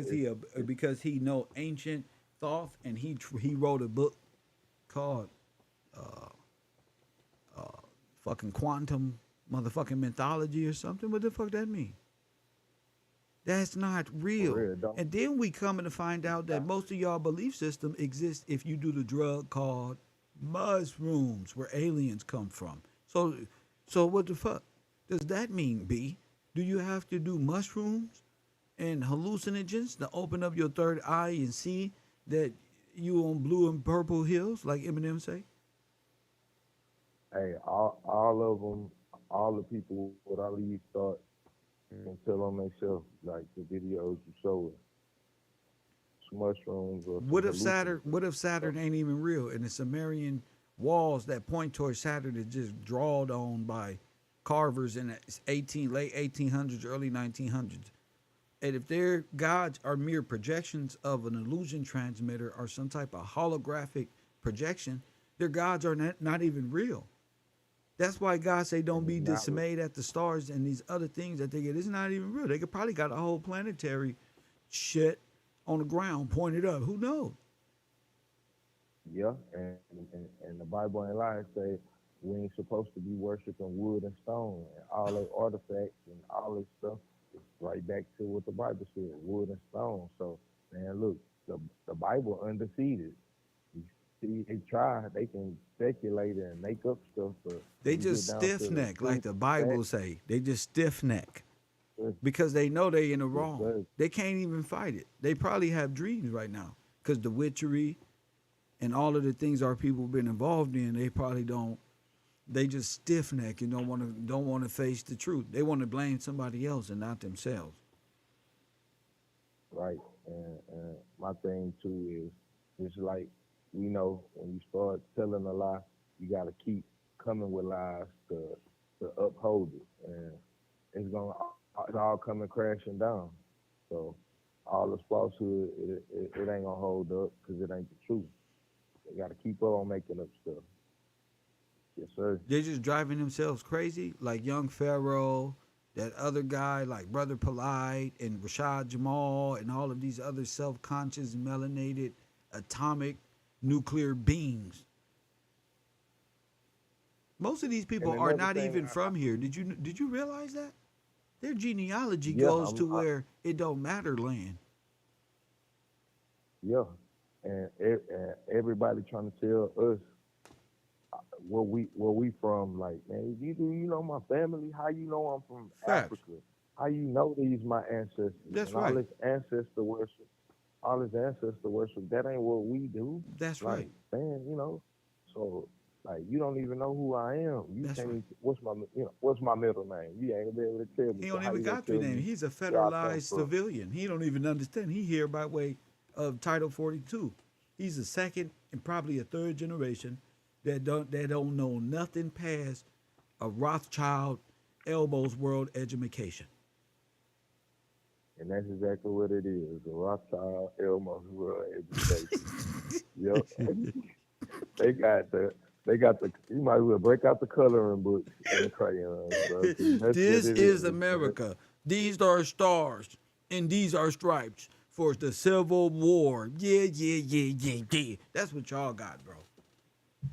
it's because he know ancient thought, and he wrote a book called fucking quantum motherfucking mythology or something. What the fuck that mean? That's not for real. real, don't. And then we coming to find out that most of y'all belief system exists if you do the drug called mushrooms, where aliens come from. So what the fuck does that mean, B? Do you have to do mushrooms and hallucinogens to open up your third eye and see that you on blue and purple hills, like Eminem say? Hey, all of them, all the people with all these thoughts and tell on themselves, like the videos you show us, some mushrooms or some What if Saturn? hallucinogens. What if Saturn ain't even real, and the Sumerian walls that point towards Saturn is just drawed on by carvers in the late 1800s, early 1900s? And if their gods are mere projections of an illusion transmitter or some type of holographic projection, their gods are not even real. That's why God say don't And be it's not dismayed at the stars and these other things that they get. It's not even real. They could probably got a whole planetary shit on the ground pointed up. Who knows? yeah, and the Bible ain't lying. Say we ain't supposed to be worshiping wood and stone and all the artifacts and all this stuff. It's right back to what the Bible said, wood and stone. So man, look, the Bible undefeated. You see, they try, they can speculate and make up stuff, but They when you just get down to stiff the neck, like truth the and the Bible facts, say. They just stiff neck yes, because they know they in the yes, wrong. sir. They can't even fight it. They probably have dreams right now because the witchery and all of the things our people been involved in, they probably don't. They just stiff neck and don't want to face the truth. They want to blame somebody else and not themselves. Right. And my thing too is just like we know when you start telling a lie, you got to keep coming with lies to uphold it, and it's all coming crashing down. So all this falsehood, it ain't gonna hold up because it ain't the truth. They got to keep on making up stuff. Yes, sir. They're just driving themselves crazy, like young Pharaoh, that other guy like Brother Polite and Rashad Jamal and all of these other self-conscious melanated atomic nuclear beings. Most of these people And are another not thing, even from here. Did you realize that? Their genealogy yeah, goes to where it don't matter land. yeah, and everybody trying to tell us where we from, like, man, you know my family? How you know I'm from Facts. Africa? How you know these my ancestors? That's And all right. this ancestor worship, that ain't what we do. That's Like, right. man, so Like you don't even know who I am. You That's can't right. even, what's my middle name? You ain't gonna be able to tell me. He So don't how even you gonna got three tell names. me He's a where I come federalized from? civilian. He don't even understand. He here by way of Title 42. He's a second and probably a third generation that don't know nothing past a Rothschild elbows world education. And that's exactly what it is. The Rothschild Elmo World Education. Yep. They got the you might as well break out the coloring books and the crayons, bro, 'cause that's what This it is is, man. America. These are stars and these are stripes for the Civil War. Yeah, yeah, yeah, yeah, yeah. That's what y'all got, bro.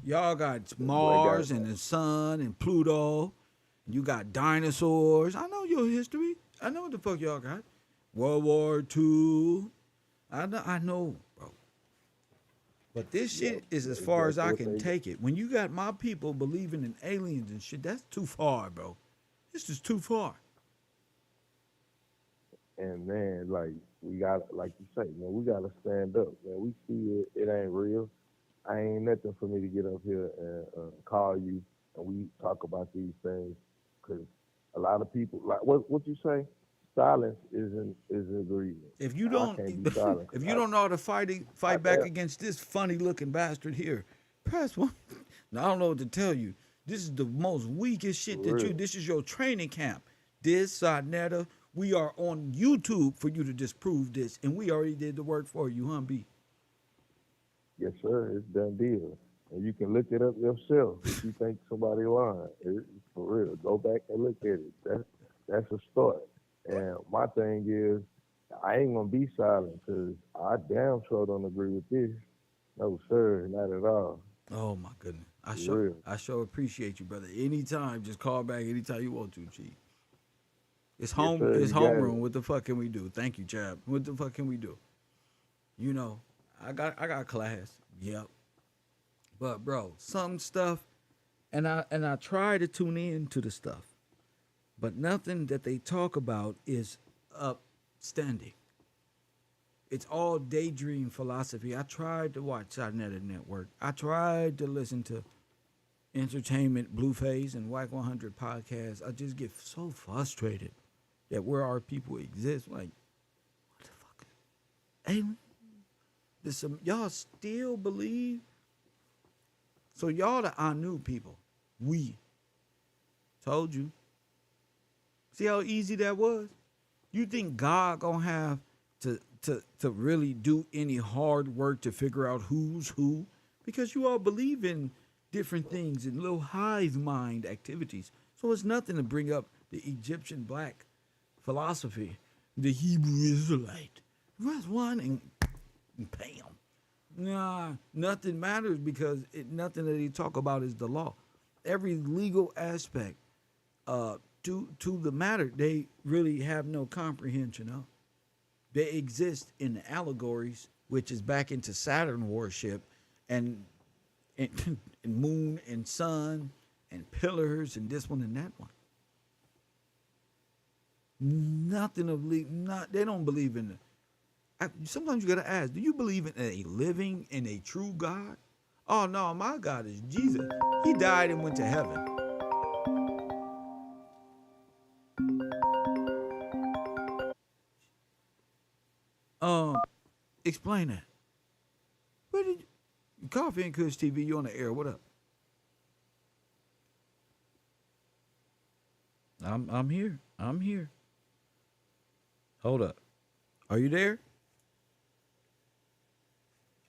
Y'all got That boy got Mars and the Sun and Pluto. You got dinosaurs. I know your history. I know what the fuck y'all got. World War II. I know, bro. But this yep, shit is as that's far as exactly I what can they got. take it. When you got my people believing in aliens and shit, that's too far, bro. This is too far. And man, like we got, like you say, man, we gotta stand up, man. We see it, it ain't real. I ain't nothing for me to get up here and call you and we talk about these things because a lot of people, like what you say, silence is agreement. If you I don't, can't be silent if because you don't know how to I fight back damn against this funny looking bastard here, press one. Now I don't know what to tell you. This is the most weakest shit for that you. real. This is your training camp. This Sarnetta, we are on YouTube for you to disprove this, and we already did the work for you, huh, B? Yes, sir. It's done deal. And you can look it up yourself if you think somebody lying. It's for real. Go back and look at it. That's a start. And my thing is, I ain't gonna be silent because I damn sure don't agree with this. No, sir, not at all. Oh my goodness, I For sure, real. I sure appreciate you, brother. Anytime, just call back anytime you want to, Chief. It's Yes, home. sir. It's You got homeroom. it. What the fuck can we do? Thank you, Chad. What the fuck can we do? You know, I got class. Yep. But bro, some stuff, and I try to tune in to the stuff, but nothing that they talk about is upstanding. It's all daydream philosophy. I tried to watch Sarnetta Network. I tried to listen to Entertainment Blueface and Whack 100 podcasts. I just get so frustrated that where our people exist. Like, what the fuck? Alien? Y'all still believe? So y'all the Anu people. We told you. See how easy that was? You think God gonna have to really do any hard work to figure out who's who? Because you all believe in different things and little hive mind activities. So it's nothing to bring up the Egyptian black philosophy, the Hebrew Israelite. That's one and bam. Nah, nothing matters because nothing that they talk about is the law. Every legal aspect to the matter, they really have no comprehension of. They exist in allegories, which is back into Saturn worship, and and, and moon and sun and pillars and this one and that one. Nothing of not they don't believe in. Sometimes you gotta ask, do you believe in a living and a true God? Oh no, my God is Jesus. He died and went to heaven. Um, Explain that. Where did Coffee and Kush TV? You on the air? What up? I'm here. I'm here. Hold up. Are you there?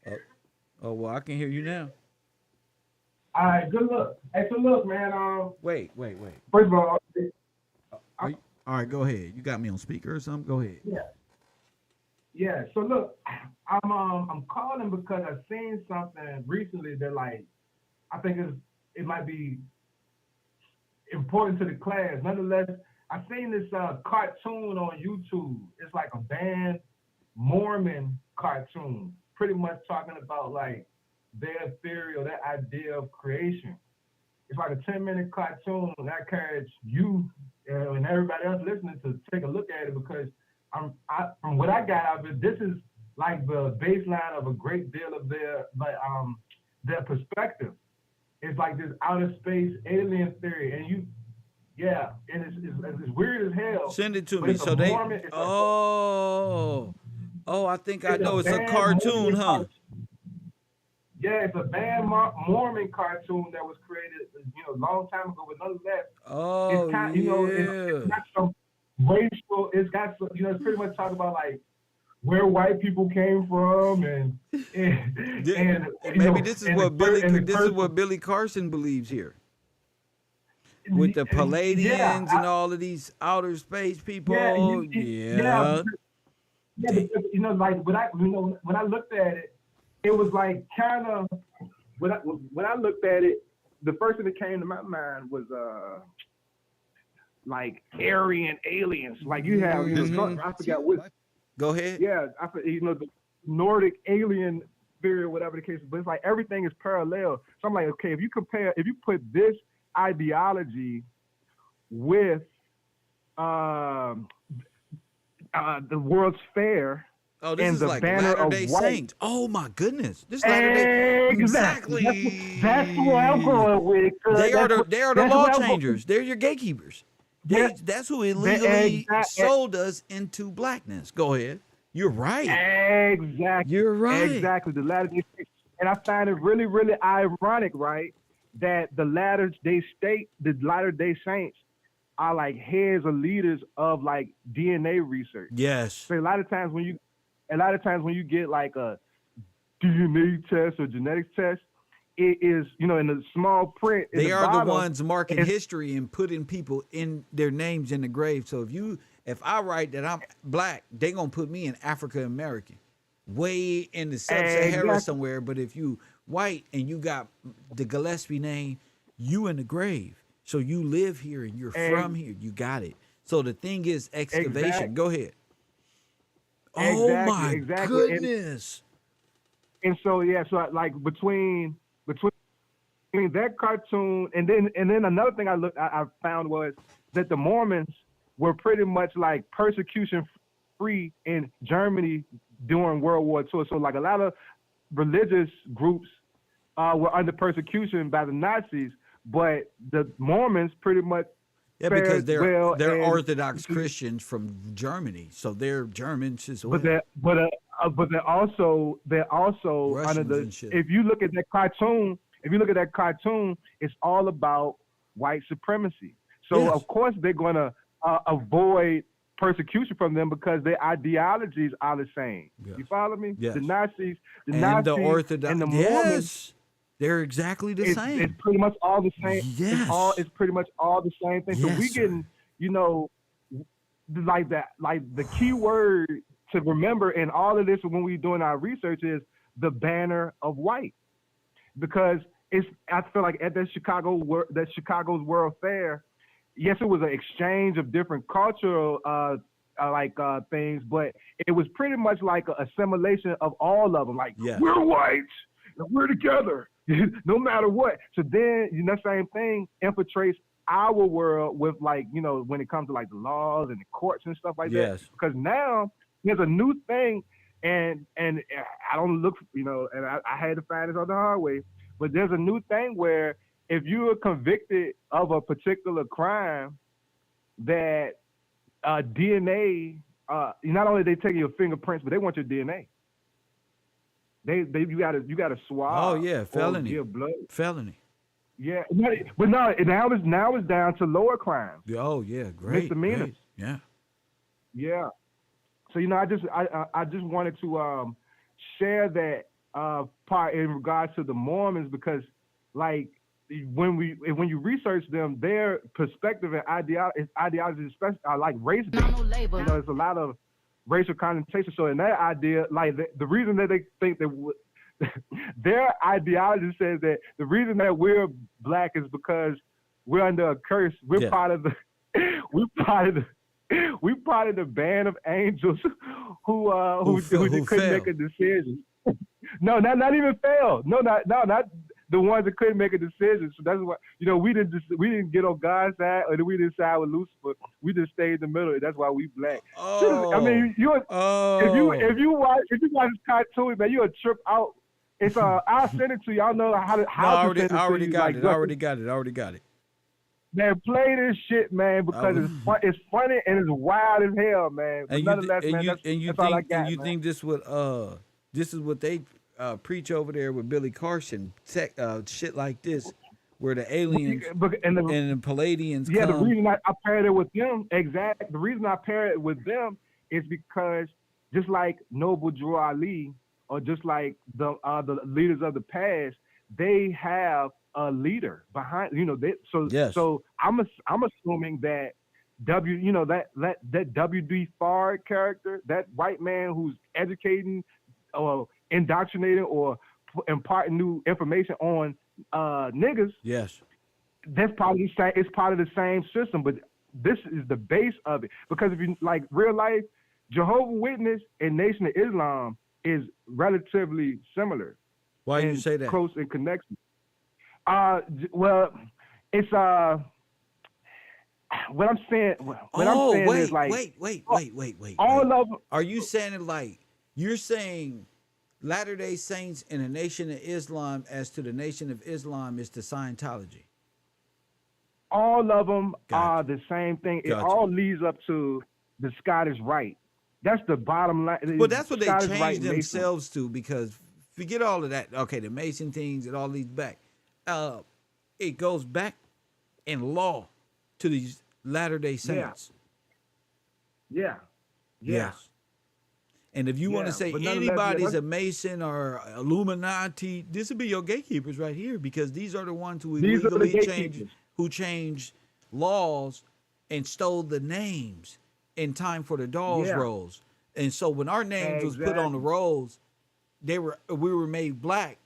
Oh, oh well, I can hear you now. All right, good look. Hey, so look, man. Wait. First of all, Are I, you, all right, go ahead. You got me on speaker or something? Go ahead. yeah, yeah. So look, I'm calling because I seen something recently that like I think it might be important to the class. Nonetheless, I seen this cartoon on YouTube. It's like a banned Mormon cartoon, pretty much talking about like their theory or their idea of creation. It's like a 10-minute cartoon, and I encourage you and everybody else listening to take a look at it because from what I got out of it, this is like the baseline of a great deal of their perspective. it's like this outer space alien theory, and and it's weird as hell. Send it to But me. it's a So they, Mormon. I think I It's a know. It's a bad cartoon, Mormon huh? cartoon. Yeah, it's a bad Mormon cartoon that was created, a long time ago. But nonetheless, it's Oh kind, it's yeah. got some racial. It's got some, it's pretty much talking about like where white people came from, and Maybe this is what the this is first, what Billy Carson believes here with the yeah, Palladians and all of these outer space yeah, people. yeah, Yeah. yeah, Damn. because like when I looked at it, it was like kind of when I looked at it, the first thing that came to my mind was like Aryan aliens. Like you have, I forgot what. Go ahead. Yeah, the Nordic alien theory or whatever the case is, but it's like everything is parallel. So I'm like, okay, if you put this ideology with the World's Fair Oh, this and is the like banner Latter of Day white. Saints. Oh my goodness, this Latter Day Exactly. exactly. That's where I'm going with. They are the That's law where I'm going. changers. They're your gatekeepers. Yeah, That's who illegally exactly. sold us into blackness. Go ahead. You're right. Exactly. You're right. Exactly. The Latter Day Saints. And I find it really, really ironic, right, that the Latter Day Saints are like heads or leaders of like DNA research. Yes. So a lot of times when you get like a DNA test or genetics test, it is, in the small print. They are bottom, the ones marking history and putting people in their names in the grave. So if I write that I'm black, they gonna put me in African American, way in the sub-Sahara Exactly. somewhere. But if you white and you got the Gillespie name, you in the grave. So you live here and you're from here. You got it. So the thing is excavation. Exactly. Go ahead. Exactly. Oh my Exactly. goodness. And so so like between that cartoon and then another thing I found was that the Mormons were pretty much like persecution free in Germany during World War II. So like a lot of religious groups were under persecution by the Nazis, but the Mormons pretty much because they're and, Orthodox Christians from Germany, so they're Germans as well. But they're also Russians under the. and shit. If you look at that cartoon, it's all about white supremacy. So Yes. of course they're gonna avoid persecution from them because their ideologies are the same. Yes. You follow me? Yes. The Nazis, and the Orthodox and the Mormons. Yes. They're exactly the same. It's pretty much all the same. Yes. It's pretty much all the same thing. So Yes, we sir. getting, like that, like the key word to remember in all of this when we doing our research is the banner of white, because I feel like at that Chicago's World Fair, yes, it was an exchange of different cultural things, but it was pretty much like an assimilation of all of them. Like, Yeah. we're whites and we're together, no matter what. So then, that same thing infiltrates our world with when it comes to like the laws and the courts and stuff like Yes. that. Because now there's a new thing, and I don't look, and I had to find this on the hard way, but there's a new thing where if you are convicted of a particular crime, that DNA, not only they take your fingerprints, but they want your DNA. You gotta swab. Oh yeah, felony. Or give blood. Felony. Yeah, but no, now it's down to lower crimes. Oh yeah, great. Misdemeanors. Great. Yeah. Yeah. So I just wanted to share that part in regards to the Mormons, because like when you research them, their perspective and ideology, especially like race based. There's a lot of racial connotation. So in that idea, like the reason that they think that their ideology says that the reason that we're black is because we're under a curse. We're part of the band of angels who couldn't failed. make a decision. No, not even fail. No, not the ones that couldn't make a decision. So that's why we didn't get on God's side, or we didn't side with Lucifer. We just stayed in the middle. That's why we black. Oh. I mean, if you watch this cartoon, man, you'll trip out It's I'll send it to you. I don't know No, how to send it I to already you. got Like, it. I already got it. I already got it. man, play this shit, man, because it's funny and it's wild as hell, man. But nonetheless, man, that's all I got, and you man. think this is what they preach over there with Billy Carson, shit like this, where the aliens And and the Palladians yeah, the come. reason I paired it with them, the reason I paired it with them is because just like Noble Drew Ali, or just like the leaders of the past, they have a leader behind. Yes. So I'm assuming that that W.D. Fard character, that white man who's educating or indoctrinating or imparting new information on niggas, Yes. that's probably it's part of the same system, but this is the base of it. Because if you like real life, Jehovah's Witness and Nation of Islam is relatively similar. Why you say that? Close in connection. Well, it's what I'm saying. What I'm saying is like wait. all of them. Are you saying it like you're saying Latter-day Saints and the Nation of Islam as to the Nation of Islam is to Scientology? All of them Gotcha. are the same thing. It Gotcha. all leads up to the Scottish Rite. That's the bottom line. Well, that's what they Scottish changed Rite themselves to, because forget all of that. Okay, the Mason things and all these back. It goes back in law to these Latter-day Saints. Yeah. Yes. And if you want to say anybody's a Mason or Illuminati, this would be your gatekeepers right here, because these are the ones who illegally changed laws and stole the names in time for the Dawes rolls. And so when our names was put on the rolls, we were made black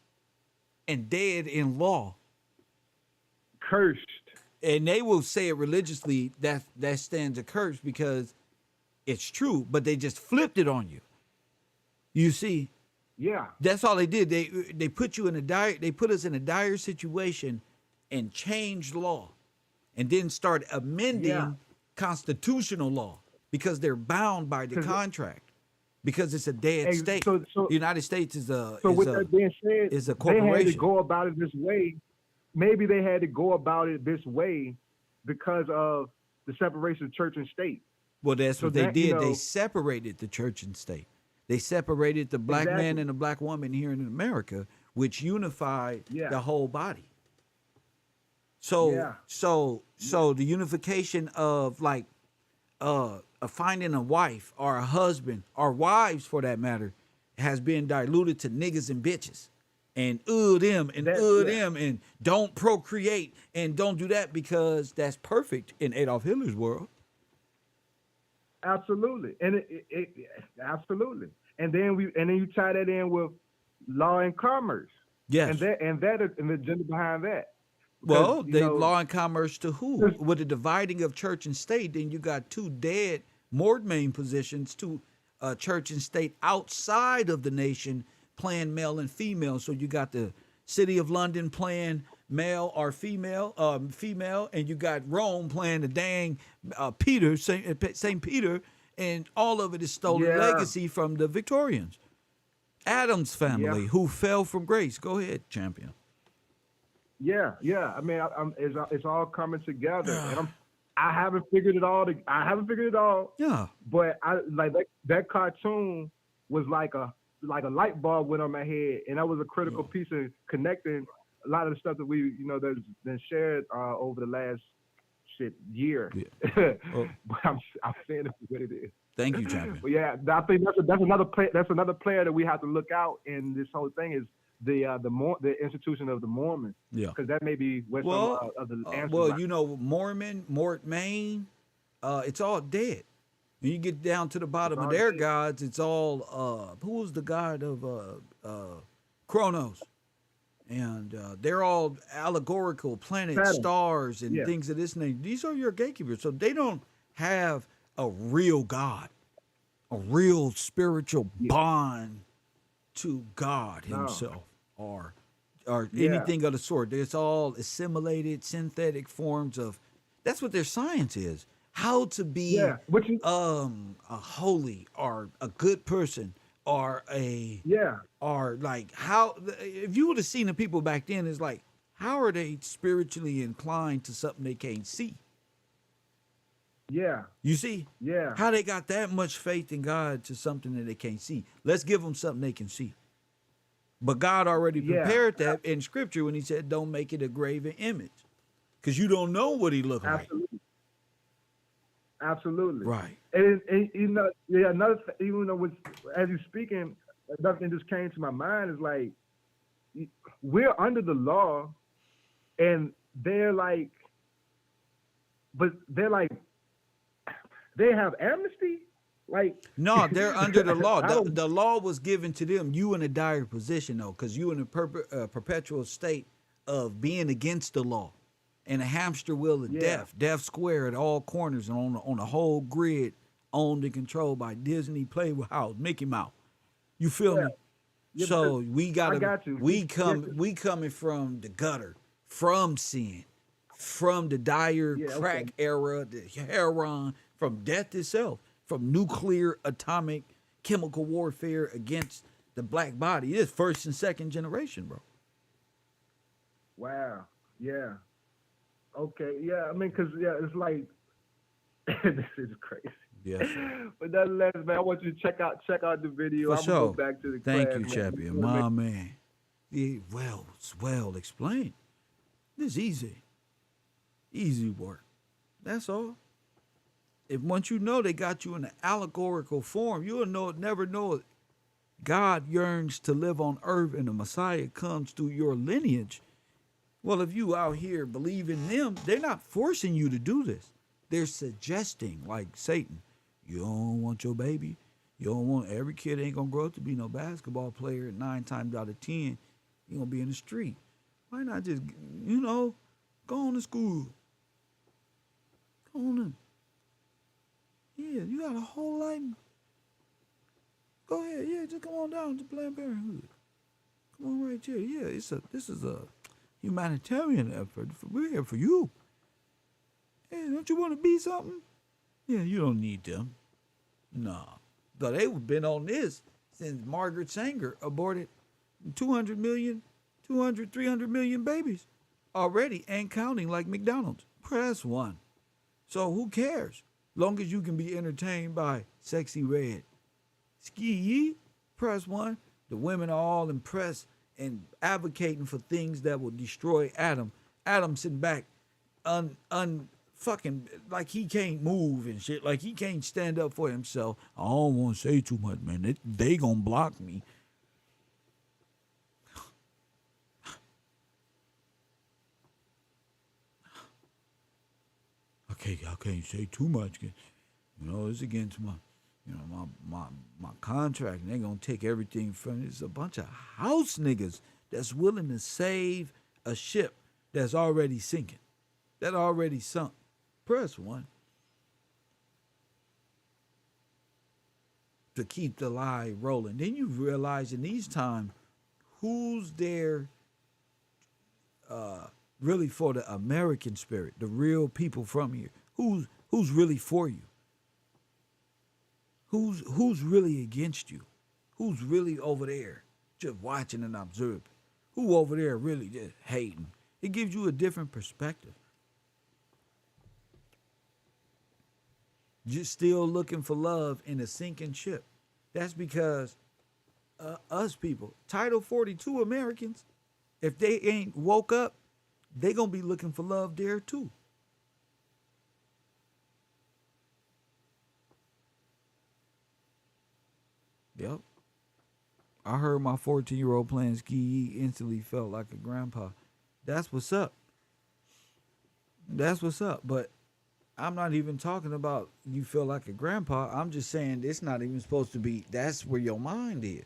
and dead in law. Cursed. And they will say it religiously, that stands a curse, because it's true, but they just flipped it on you. You see? Yeah. That's all they did. They put you in they put us in a dire situation and changed law, and then start amending constitutional law, because they're bound by the contract, because it's a dead state. So the United States is a that being said, is a corporation. They had to go about it this way. Maybe they had to go about it this way because of the separation of church and state. Well, that's what they did. They separated the church and state. They separated the black man and the black woman here in America, which unified the whole body. So the unification of like finding a wife or a husband, or wives for that matter, has been diluted to niggas and bitches, and them and don't procreate and don't do that, because that's perfect in Adolf Hitler's world. Absolutely, and absolutely. And then you tie that in with law and commerce. Yes. And the agenda behind that. Well, law and commerce to who? With the dividing of church and state, then you got two dead main positions, two church and state outside of the nation playing male and female. So you got the City of London playing male or female, and you got Rome playing the dang Peter, Saint Peter. And all of it is stolen legacy from the Victorians. Adam's family, who fell from grace. Go ahead, champion. Yeah. I mean, it's all coming together, and I haven't figured it all. Yeah. But I like that cartoon was like a light bulb went on my head, and that was a critical piece of connecting a lot of the stuff that we that's been shared over the last year. Yeah. But I'm saying it for what it is. Thank you, champion. But yeah, I think that's another player that we have to look out in this whole thing is the institution of the Mormons. Yeah, because that may be where some of the answers. Mort Main, it's all dead. When you get down to the bottom of their gods, it's all who was the god of Kronos? And they're all allegorical planets, stars, and things of this nature. These are your gatekeepers. So they don't have a real God, a real spiritual bond to God himself, or anything of the sort. It's all assimilated, synthetic forms of. That's what their science is. How to be a holy or a good person Yeah, are like how if you would have seen the people back then, it's like how are they spiritually inclined to something they can't see? yeah, You see yeah, how they got that much faith in God to something that they can't see. Let's give them something they can see. But God already yeah. prepared that in Scripture when He said, "Don't make it a graven image," because you don't know what He looked like. Absolutely, absolutely. Right. And you know, yeah. Even though as you speaking, another thing just came to my mind is like we're under the law, and they're like, but they're like they have amnesty. Like No, they're under the law. I don't. The law was given to them. You in a dire position though, because you in a perpetual state of being against the law, and a hamster wheel of Yeah, death square at all corners, and on the whole grid, owned and controlled by Disney Playhouse, Mickey Mouse. You feel yeah, me? yeah. Because So we I gotta got you. Yeah, we coming from the gutter, from sin, from the dire yeah. Okay. crack era, the heroin, from death itself, from nuclear atomic chemical warfare against the black body. It's first and second generation, bro. Wow. Yeah. Okay. Yeah. I mean, cause yeah, it's like this is crazy. Yes, sir. But nonetheless, man, I want you to check out the video. For I'm gonna go sure. back to the Thank class, you, man. champion. My man. Yeah, well, it's well explained. This easy. Easy work. That's all. If once you know they got you in an allegorical form, you'll never know it. God yearns to live on earth and the Messiah comes through your lineage. Well, if you out here believe in them, they're not forcing you to do this. They're suggesting, like Satan, you don't want your baby. You don't want every kid ain't gonna grow up to be no basketball player. 9 times out of 10, you gonna be in the street. Why not just, go on to school. Go on in. Yeah, you got a whole life. Go ahead, yeah, just come on down to Planned Parenthood. Come on right here. Yeah, this is a humanitarian effort. We're here for you. Hey, don't you want to be something? Yeah, you don't need them. Nah. But they've been on this since Margaret Sanger aborted 200 million, 200, 300 million babies already and counting like McDonald's. Press one. So who cares? Long as you can be entertained by Sexy Red. Ski Yee, press one. The women are all impressed and advocating for things that will destroy Adam. Adam sitting back fucking like he can't move and shit. Like he can't stand up for himself. I don't want to say too much, man. They gonna block me. I can't say too much. It's against my contract, and they gonna take everything from it. It's a bunch of house niggas that's willing to save a ship that's already sinking, that already sunk. Press one to keep the lie rolling. Then you realize in these times, who's there really for the American spirit, the real people from here? Who's really for you? Who's really against you? Who's really over there just watching and observing? Who over there really just hating? It gives you a different perspective. Just still looking for love in a sinking ship. That's because us people, Title 42 Americans, if they ain't woke up, they gonna be looking for love there too. Yep. I heard my 14-year-old playing ski, he instantly felt like a grandpa. That's what's up. That's what's up. But I'm not even talking about you feel like a grandpa. I'm just saying it's not even supposed to be, that's where your mind is.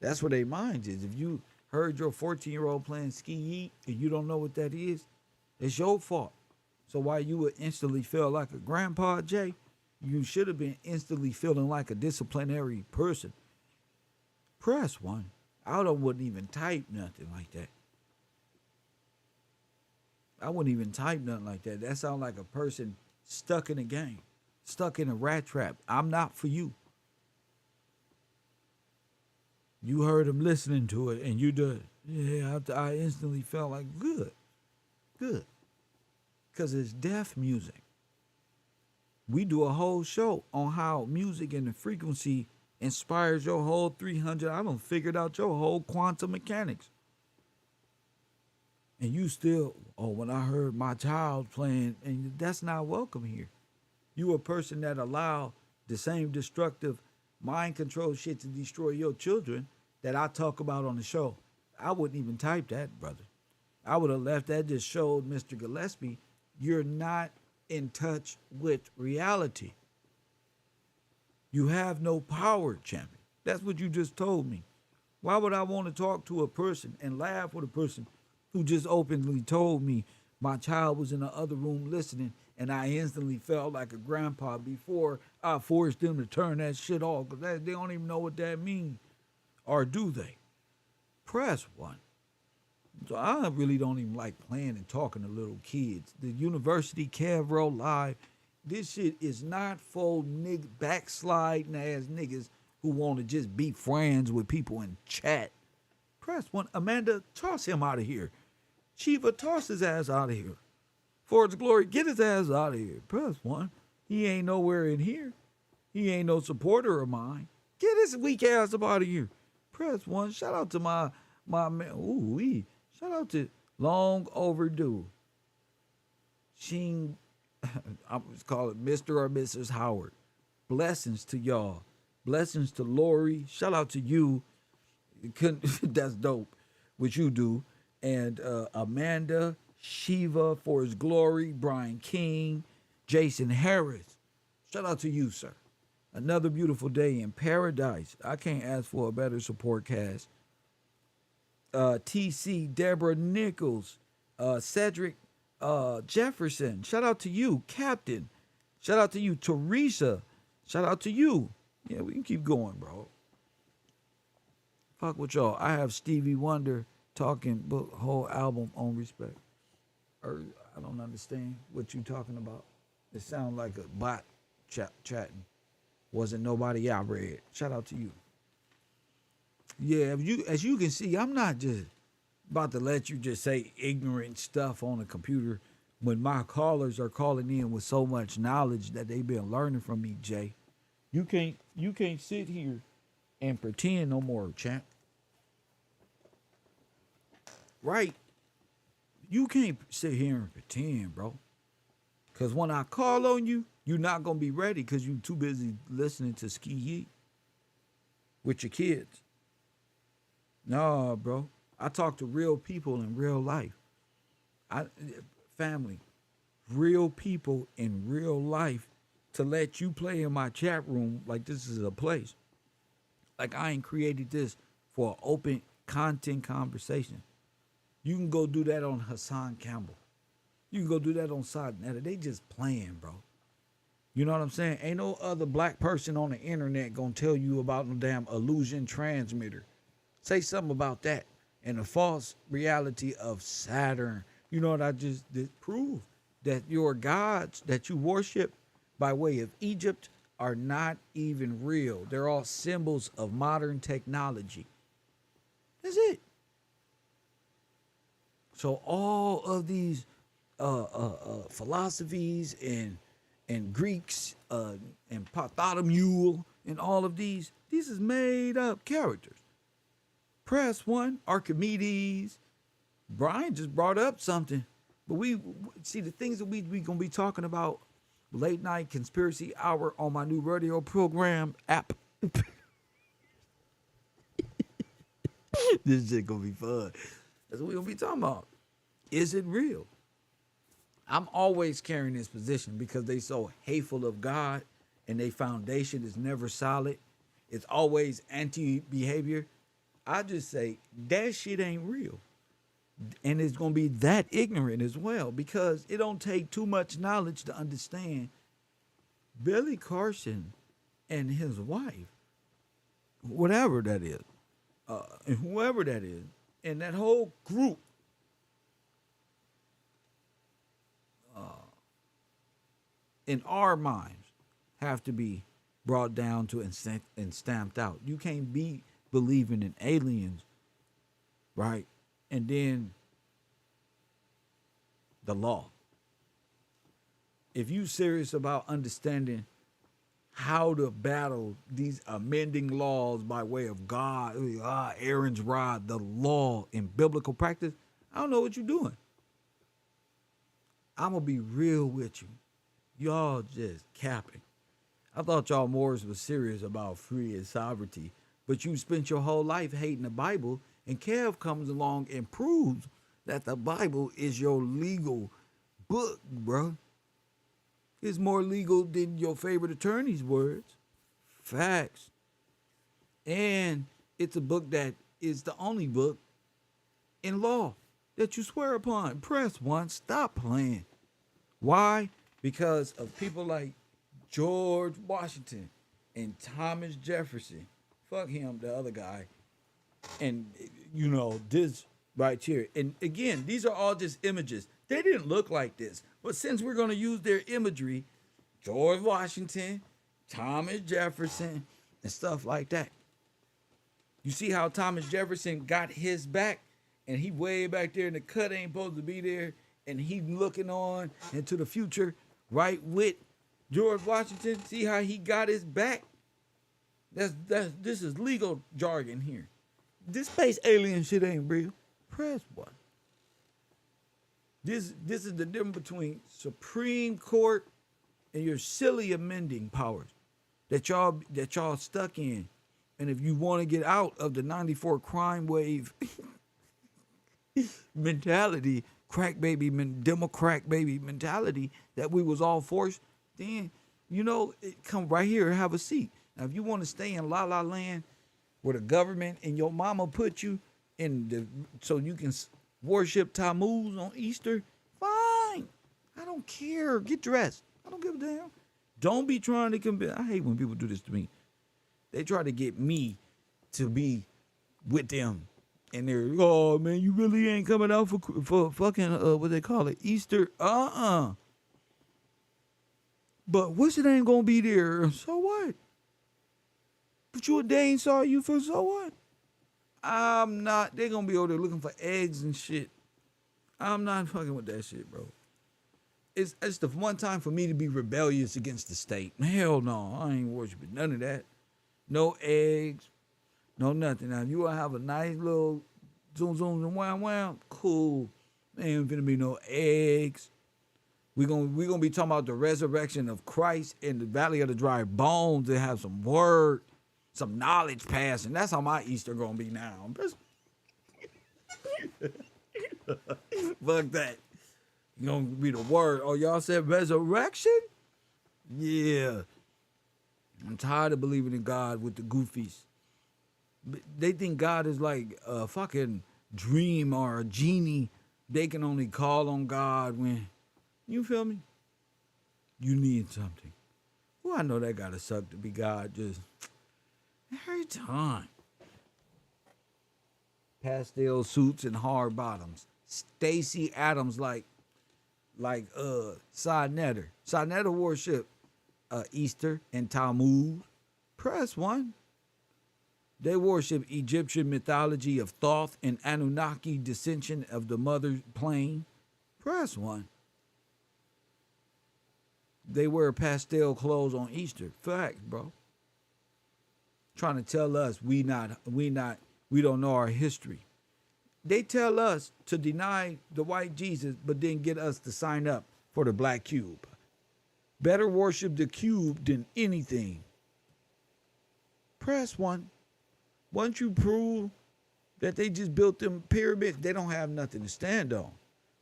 That's where their mind is. If you heard your 14-year-old playing ski and you don't know what that is, it's your fault. So while you would instantly feel like a grandpa, Jay, you should have been instantly feeling like a disciplinary person. Press one. I wouldn't even type nothing like that. I wouldn't even type nothing like that. That sounds like a person stuck in a game, stuck in a rat trap. I'm not for you. You heard him listening to it, and you did. Yeah, I instantly felt like good, good, because it's deaf music. We do a whole show on how music and the frequency inspires your whole 300. I don't figured out your whole quantum mechanics. And you still, oh, when I heard my child playing, and that's not welcome here. You a person that allow the same destructive mind control shit to destroy your children that I talk about on the show. I wouldn't even type that, brother. I would have left that. Just showed Mr. Gillespie you're not in touch with reality. You have no power, champion. That's what you just told me. Why would I want to talk to a person and laugh with a person who just openly told me my child was in the other room listening and I instantly felt like a grandpa before I forced them to turn that shit off because they don't even know what that means. Or do they? Press one. So I really don't even like playing and talking to little kids. The university KevRow live, this shit is not for backsliding ass niggas who want to just be friends with people and chat. Press one. Amanda, toss him out of here. Shiva, toss his ass out of here. For its glory, get his ass out of here. Press one. He ain't nowhere in here. He ain't no supporter of mine. Get his weak ass up out of here. Press one. Shout out to my man. Ooh wee. Shout out to Long Overdue. Sheen, I'm just call it Mr. or Mrs. Howard. Blessings to y'all. Blessings to Lori. Shout out to you. That's dope. What you do. And Amanda, Shiva for his glory, Brian King, Jason Harris. Shout out to you, sir. Another beautiful day in paradise. I can't ask for a better support cast. TC, Deborah Nichols, Cedric Jefferson. Shout out to you, Captain. Shout out to you, Teresa. Shout out to you. Yeah, we can keep going, bro. Fuck with y'all. I have Stevie Wonder talking book whole album on respect. Or I don't understand what you talking about. It sounds like a bot chatting. Wasn't nobody I read. Shout out to you. Yeah, as you can see, I'm not just about to let you just say ignorant stuff on a computer when my callers are calling in with so much knowledge that they've been learning from me, Jay. You can't sit here and pretend no more, champ. Right? You can't sit here and pretend, bro. Cause when I call on you, you're not gonna be ready because you're too busy listening to Ski Yeet with your kids. No, bro. I talk to real people in real life. Family, real people in real life to let you play in my chat room like this is a place. Like I ain't created this for an open content conversation. You can go do that on Hassan Campbell. You can go do that on Sodnetta. They just playing, bro. You know what I'm saying? Ain't no other black person on the internet gonna tell you about no damn illusion transmitter. Say something about that. And the false reality of Saturn. You know what I just did prove? That your gods that you worship by way of Egypt are not even real. They're all symbols of modern technology. That's it. So all of these philosophies and Greeks and Bartholomew and all of these is made up characters. Press one, Archimedes. Brian just brought up something, but we see the things that we gonna be talking about late night conspiracy hour on my new radio program app. This shit gonna be fun. That's what we gonna be talking about. Is it real? I'm always carrying this position because they so hateful of God and their foundation is never solid. It's always anti-behavior. I just say that shit ain't real. And it's going to be that ignorant as well because it don't take too much knowledge to understand Billy Carson and his wife, whatever that is, and whoever that is, and that whole group in our minds have to be brought down to and stamped out. You can't be believing in aliens, right? And then the law. If you serious about understanding how to battle these amending laws by way of God, Aaron's rod, the law in biblical practice, I don't know what you're doing. I'm going to be real with you. Y'all just capping. I thought y'all Moors was serious about free and sovereignty, but you spent your whole life hating the Bible, and Kev comes along and proves that the Bible is your legal book, bro. It's more legal than your favorite attorney's words. Facts. And it's a book that is the only book in law that you swear upon. Press one. Stop playing. Why? Because of people like George Washington and Thomas Jefferson. Fuck him, the other guy. And, this right here. And again, these are all just images. They didn't look like this. But since we're going to use their imagery, George Washington, Thomas Jefferson, and stuff like that. You see how Thomas Jefferson got his back, and he way back there, and the cut ain't supposed to be there, and he looking on into the future, right with George Washington. See how he got his back? This is legal jargon here. This space alien shit ain't real. Press one. This is the difference between Supreme Court and your silly amending powers that y'all stuck in. And if you want to get out of the 94 crime wave mentality, crack baby, demo crack baby mentality that we was all forced, then, come right here and have a seat. Now, if you want to stay in La La Land where the government and your mama put you so you can worship Tammuz on Easter, fine. I don't care. Get dressed. I don't give a damn. Don't be trying to convince. I hate when people do this to me. They try to get me to be with them. And they're, oh, man, you really ain't coming out for fucking, what they call it, Easter? But what's it ain't gonna be there? So what? But you ordained saw you for so what? I'm not. They're gonna be over there looking for eggs and shit. I'm not fucking with that shit, bro. It's the one time for me to be rebellious against the state. Hell no, I ain't worshiping none of that. No eggs, no nothing. Now, if you want to have a nice little zoom and wham, cool. Ain't finna be no eggs. We gonna be talking about the resurrection of Christ in the valley of the dry bones and have some word, some knowledge passing. That's how my Easter gonna be now. Fuck that. You gonna be the word. Oh, y'all said resurrection? Yeah. I'm tired of believing in God with the goofies. They think God is like a fucking dream or a genie. They can only call on God when, you feel me? You need something. Well, I know that gotta suck to be God just every time. Pastel suits and hard bottoms. Stacey Adams like Sinetta. Sinetta worship Easter and Tammuz. Press one. They worship Egyptian mythology of Thoth and Anunnaki descension of the mother plane. Press one. They wear pastel clothes on Easter. Facts, bro. Trying to tell us we don't know our history. They tell us to deny the white Jesus, but then get us to sign up for the black cube. Better worship the cube than anything. Press one. Once you prove that they just built them pyramids, they don't have nothing to stand on.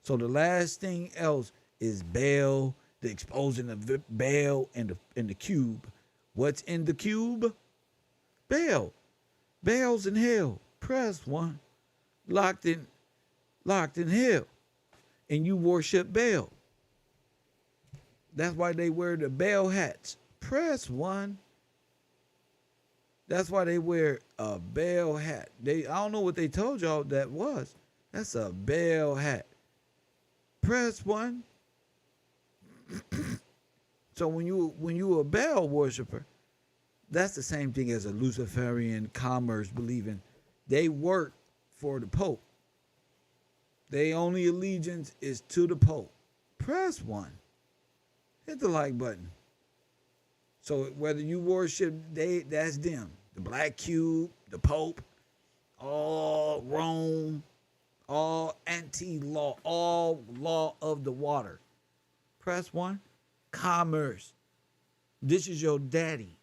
So the last thing else is Baal, the exposing of Baal and the cube. What's in the cube? Baal. Baal's in hell. Press one. Locked in hell. And you worship Baal. That's why they wear the Baal hats. Press one. That's why they wear a Baal hat. I don't know what they told y'all that was. That's a Baal hat. Press one. So when you a Baal worshiper, That's the same thing as a Luciferian commerce believing. They work for the Pope. Their only allegiance is to the Pope. Press 1. Hit the like button. So whether you worship, that's them. The Black Cube, the Pope, all Rome, all anti-law, all law of the water. Press 1. Commerce. This is your daddy,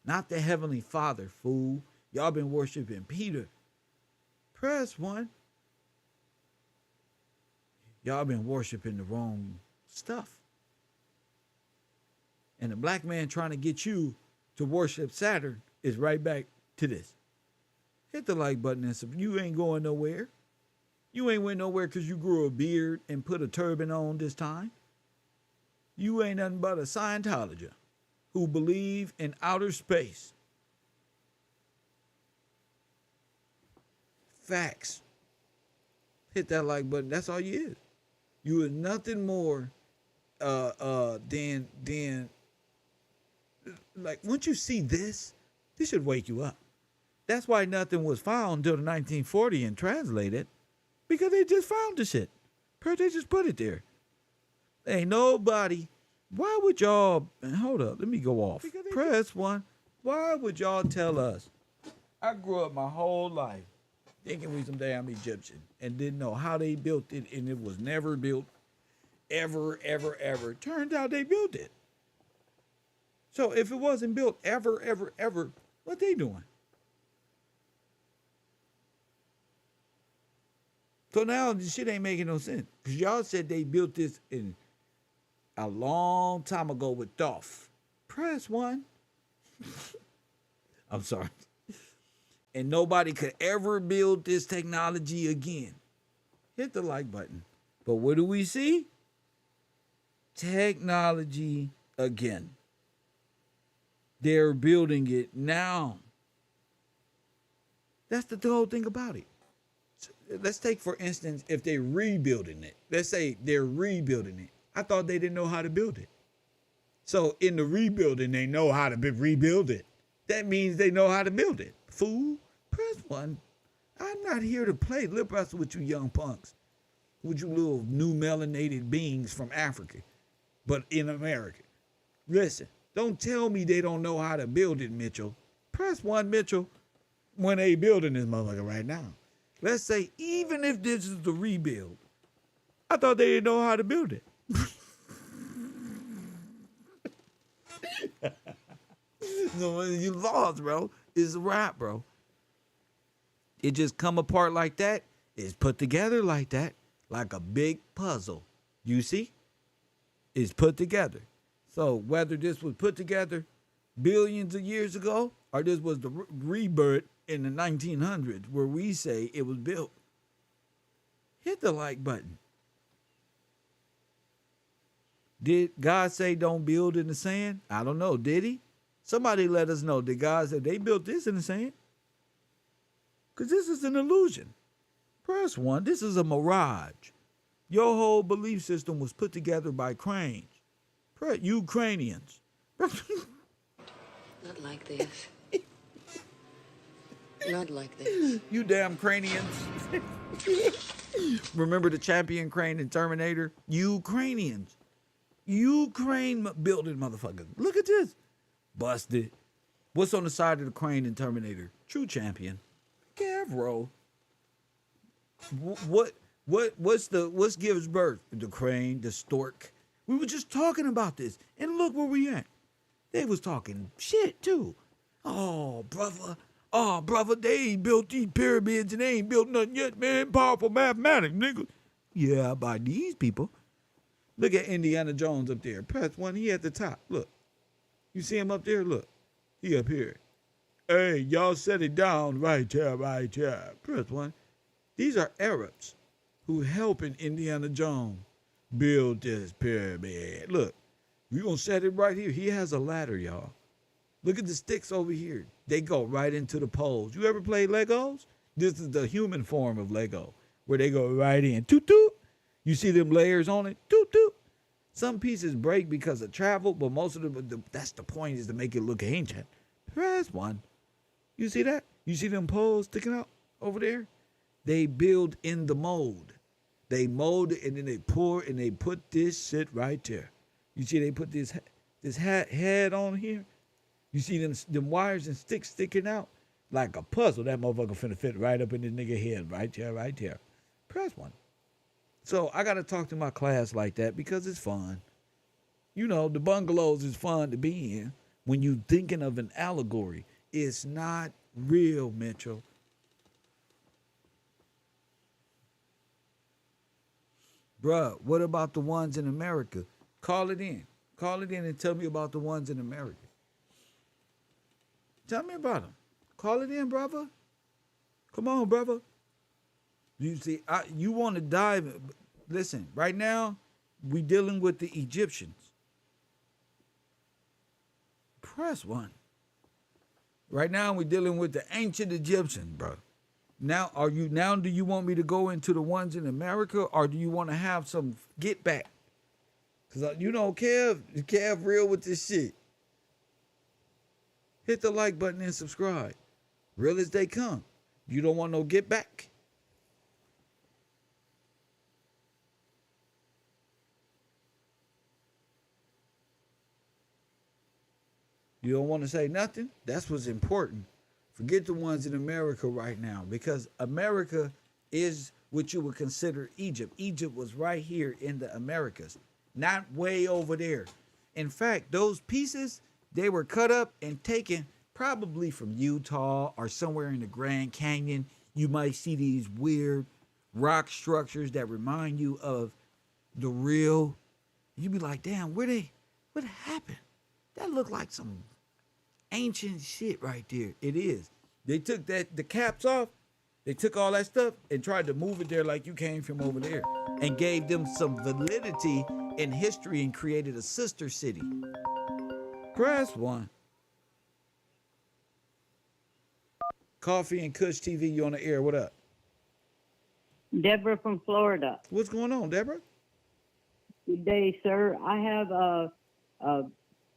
not the Heavenly Father, fool. Y'all been worshiping Peter. Press 1. Y'all been worshiping the wrong stuff. And the black man trying to get you to worship Saturn is right back to this. Hit the like button and you ain't going nowhere. You ain't went nowhere because you grew a beard and put a turban on this time. You ain't nothing but a Scientologist who believe in outer space. Facts. Hit that like button. That's all you is. You is nothing more than like once you see this should wake you up. That's why nothing was found until the 1940 and translated, because they just found the shit. They just put it there. Ain't nobody. Why would y'all? Hold up, let me go off. Press 1. Why would y'all tell us? I grew up my whole life thinking we some damn Egyptian and didn't know how they built it, and it was never built, ever. Turned out they built it. So if it wasn't built ever, what they doing? So now this shit ain't making no sense. Because y'all said they built this in a long time ago with Thoth. Press 1. I'm sorry. And nobody could ever build this technology again. Hit the like button. But what do we see? Technology again. They're building it now. That's the whole thing about it. So let's take, for instance, if they're rebuilding it. Let's say they're rebuilding it. I thought they didn't know how to build it. So in the rebuilding, they know how to rebuild it. That means they know how to build it. Fool, press 1. I'm not here to play lip wrestle with you young punks, with you little new melanated beings from Africa, but in America. Listen, don't tell me they don't know how to build it, Mitchell. Press 1, Mitchell, when they building this motherfucker right now. Let's say even if this is the rebuild, I thought they didn't know how to build it. No, you lost, bro. It's a wrap, bro. It just come apart like that. It's put together like that, like a big puzzle. You see? It's put together. So whether this was put together billions of years ago or this was the rebirth in the 1900s where we say it was built, hit the like button. Did God say don't build in the sand? I don't know. Did he? Somebody let us know. Did God say they built this in the sand? Because this is an illusion. Press 1. This is a mirage. Your whole belief system was put together by cranes. Ukrainians. Not like this. Not like this. You damn cranians. Remember the champion crane in Terminator? Ukrainians. Ukraine building motherfuckers. Look at this. Busted. What's on the side of the crane in Terminator? True champion. KevRow. What gives birth? The crane, the stork. We were just talking about this. And look where we at. They was talking shit too. Oh, brother, they built these pyramids and they ain't built nothing yet, man. Powerful mathematics, nigga. Yeah, by these people. Look at Indiana Jones up there. Press 1, he at the top. Look. You see him up there? Look. He up here. Hey, y'all set it down right here. Press 1. These are Arabs who helping Indiana Jones build this pyramid. Look, we gonna set it right here. He has a ladder, y'all. Look at the sticks over here. They go right into the poles. You ever play Legos? This is the human form of Lego, where they go right in. Toot toot. You see them layers on it? Toot toot. Some pieces break because of travel, but most of them, that's the point, is to make it look ancient. Press 1. You see that? You see them poles sticking out over there? They build in the mold. They mold it and then they pour and they put this shit right there. You see they put this head on here? You see them wires and sticks sticking out? Like a puzzle. That motherfucker finna fit right up in this nigga head right there, right there. Press 1. So I gotta talk to my class like that because it's fun. You know, the bungalows is fun to be in when you thinking of an allegory. It's not real, Mitchell. Bruh, what about the ones in America? Call it in. Call it in and tell me about the ones in America. Tell me about them. Call it in, brother. Come on, brother. You see, you want to dive. Listen, right now, we dealing with the Egyptians. Press 1. Right now, we're dealing with the ancient Egyptians, bro. Now, do you want me to go into the ones in America, or do you want to have some get back? Because, you know, Kev real with this shit. Hit the like button and subscribe. Real as they come. You don't want no get back. You don't want to say nothing? That's what's important. Forget the ones in America right now, because America is what you would consider Egypt. Egypt was right here in the Americas, not way over there. In fact, those pieces, they were cut up and taken probably from Utah or somewhere in the Grand Canyon. You might see these weird rock structures that remind you of the real. You'd be like, damn, what happened? That looked like some ancient shit right there. It is. They took the caps off. They took all that stuff and tried to move it there like you came from over there, and gave them some validity in history and created a sister city. Press 1. Coffee and Kush TV, you on the air. What up? Deborah from Florida. What's going on, Deborah? Good day, sir. I have a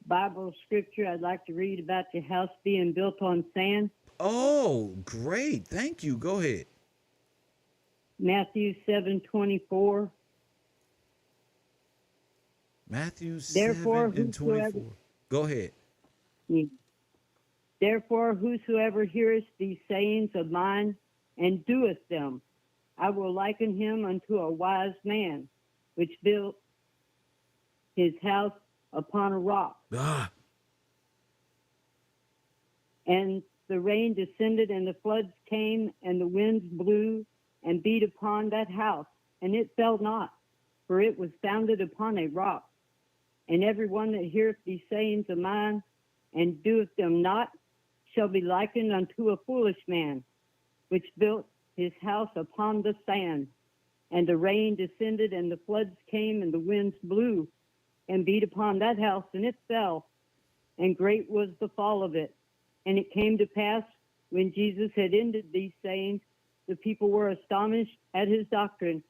Bible scripture I'd like to read about your house being built on sand. Oh, great. Thank you. Go ahead. Matthew 7:24. Matthew Therefore, 7 and 24. Go ahead. Therefore, whosoever heareth these sayings of mine and doeth them, I will liken him unto a wise man, which built his house upon a rock. Ah, And the rain descended, and the floods came, and the winds blew and beat upon that house, and it fell not, for it was founded upon a rock. And every one that heareth these sayings of mine and doeth them not shall be likened unto a foolish man, which built his house upon the sand. And the rain descended, and the floods came, and the winds blew and beat upon that house, and it fell, and great was the fall of it. And it came to pass, when Jesus had ended these sayings, the people were astonished at his doctrine,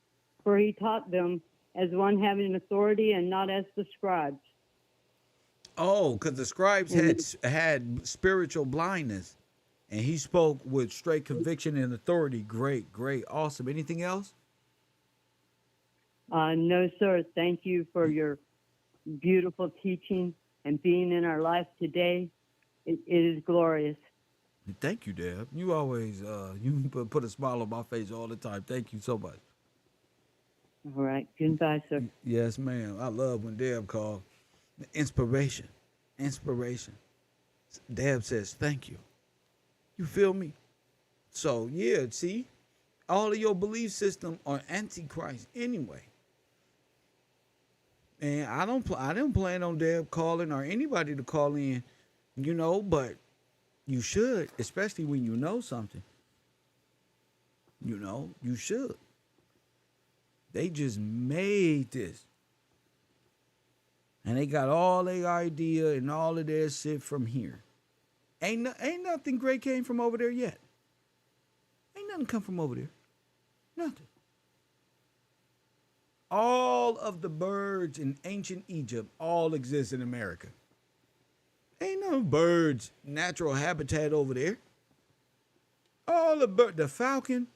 for he taught them as one having authority and not as the scribes. oh, because the scribes had spiritual blindness, and he spoke with straight conviction and authority. Great, great, awesome. Anything else? No, sir. Thank you for your beautiful teaching and being in our life today. It is glorious. Thank you, Deb. You always you put a smile on my face all the time. Thank you so much. All right. Goodbye, sir. Yes, ma'am. I love when Deb called. Inspiration. Deb says, thank you. You feel me? So, yeah, see? All of your belief system are antichrist anyway. And I don't plan on Deb calling or anybody to call in, you know, but you should, especially when you know something. You know, you should. They just made this. And they got all their idea and all of their shit from here. Ain't nothing great came from over there yet. Ain't nothing come from over there. Nothing. All of the birds in ancient Egypt all exist in America. Ain't Birds, natural habitat over there. All the falcon,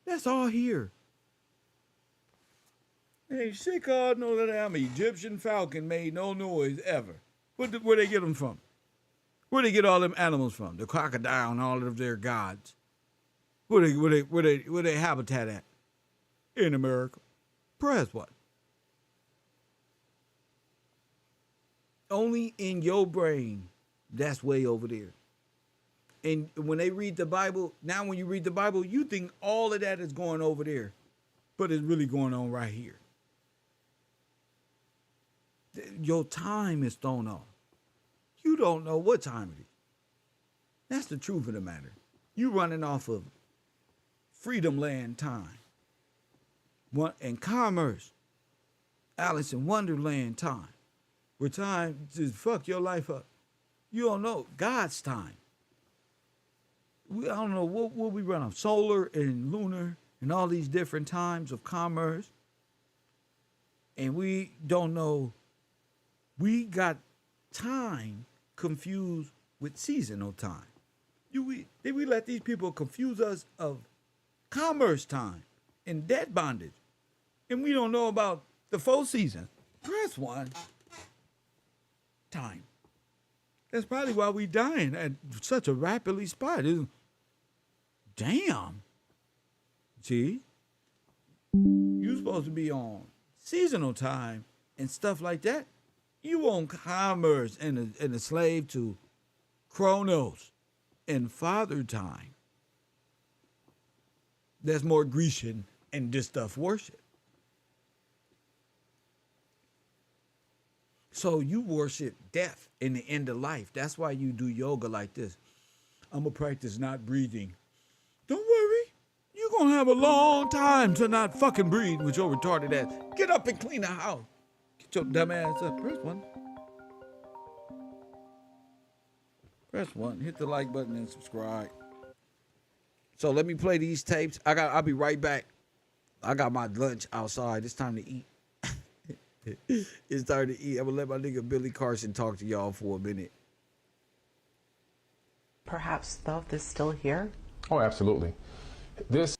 that's all here. Ain't shit called no damn Egyptian falcon made no noise ever. Where they get them from? Where they get all them animals from? The crocodile and all of their gods. Where they habitat at? In America. Press what? Only in your brain, that's way over there. And when they read the Bible, now when you read the Bible, you think all of that is going over there, but it's really going on right here. Your time is thrown off. You don't know what time it is. That's the truth of the matter. You running off of freedom land time. And commerce, Alice in Wonderland time. Where time just fuck your life up. You don't know God's time. I don't know what we run on, solar and lunar and all these different times of commerce. And we don't know, we got time confused with seasonal time. We let these people confuse us of commerce time and debt bondage. And we don't know about the 4 seasons. Press 1. Time. That's probably why we dying at such a rapidly spot. Damn. See? You supposed to be on seasonal time and stuff like that. You on commerce and a slave to Chronos and Father time. That's more Grecian and this stuff worship. So you worship death and the end of life. That's why you do yoga like this. I'm going to practice not breathing. Don't worry. You're going to have a long time to not fucking breathe with your retarded ass. Get up and clean the house. Get your dumb ass up. Press 1. Press 1. Hit the like button and subscribe. So let me play these tapes. I'll be right back. I got my lunch outside. It's time to eat. It's time to eat. I'm going to let my nigga Billy Carson talk to y'all for a minute. Perhaps stuff is still here? Oh, absolutely. This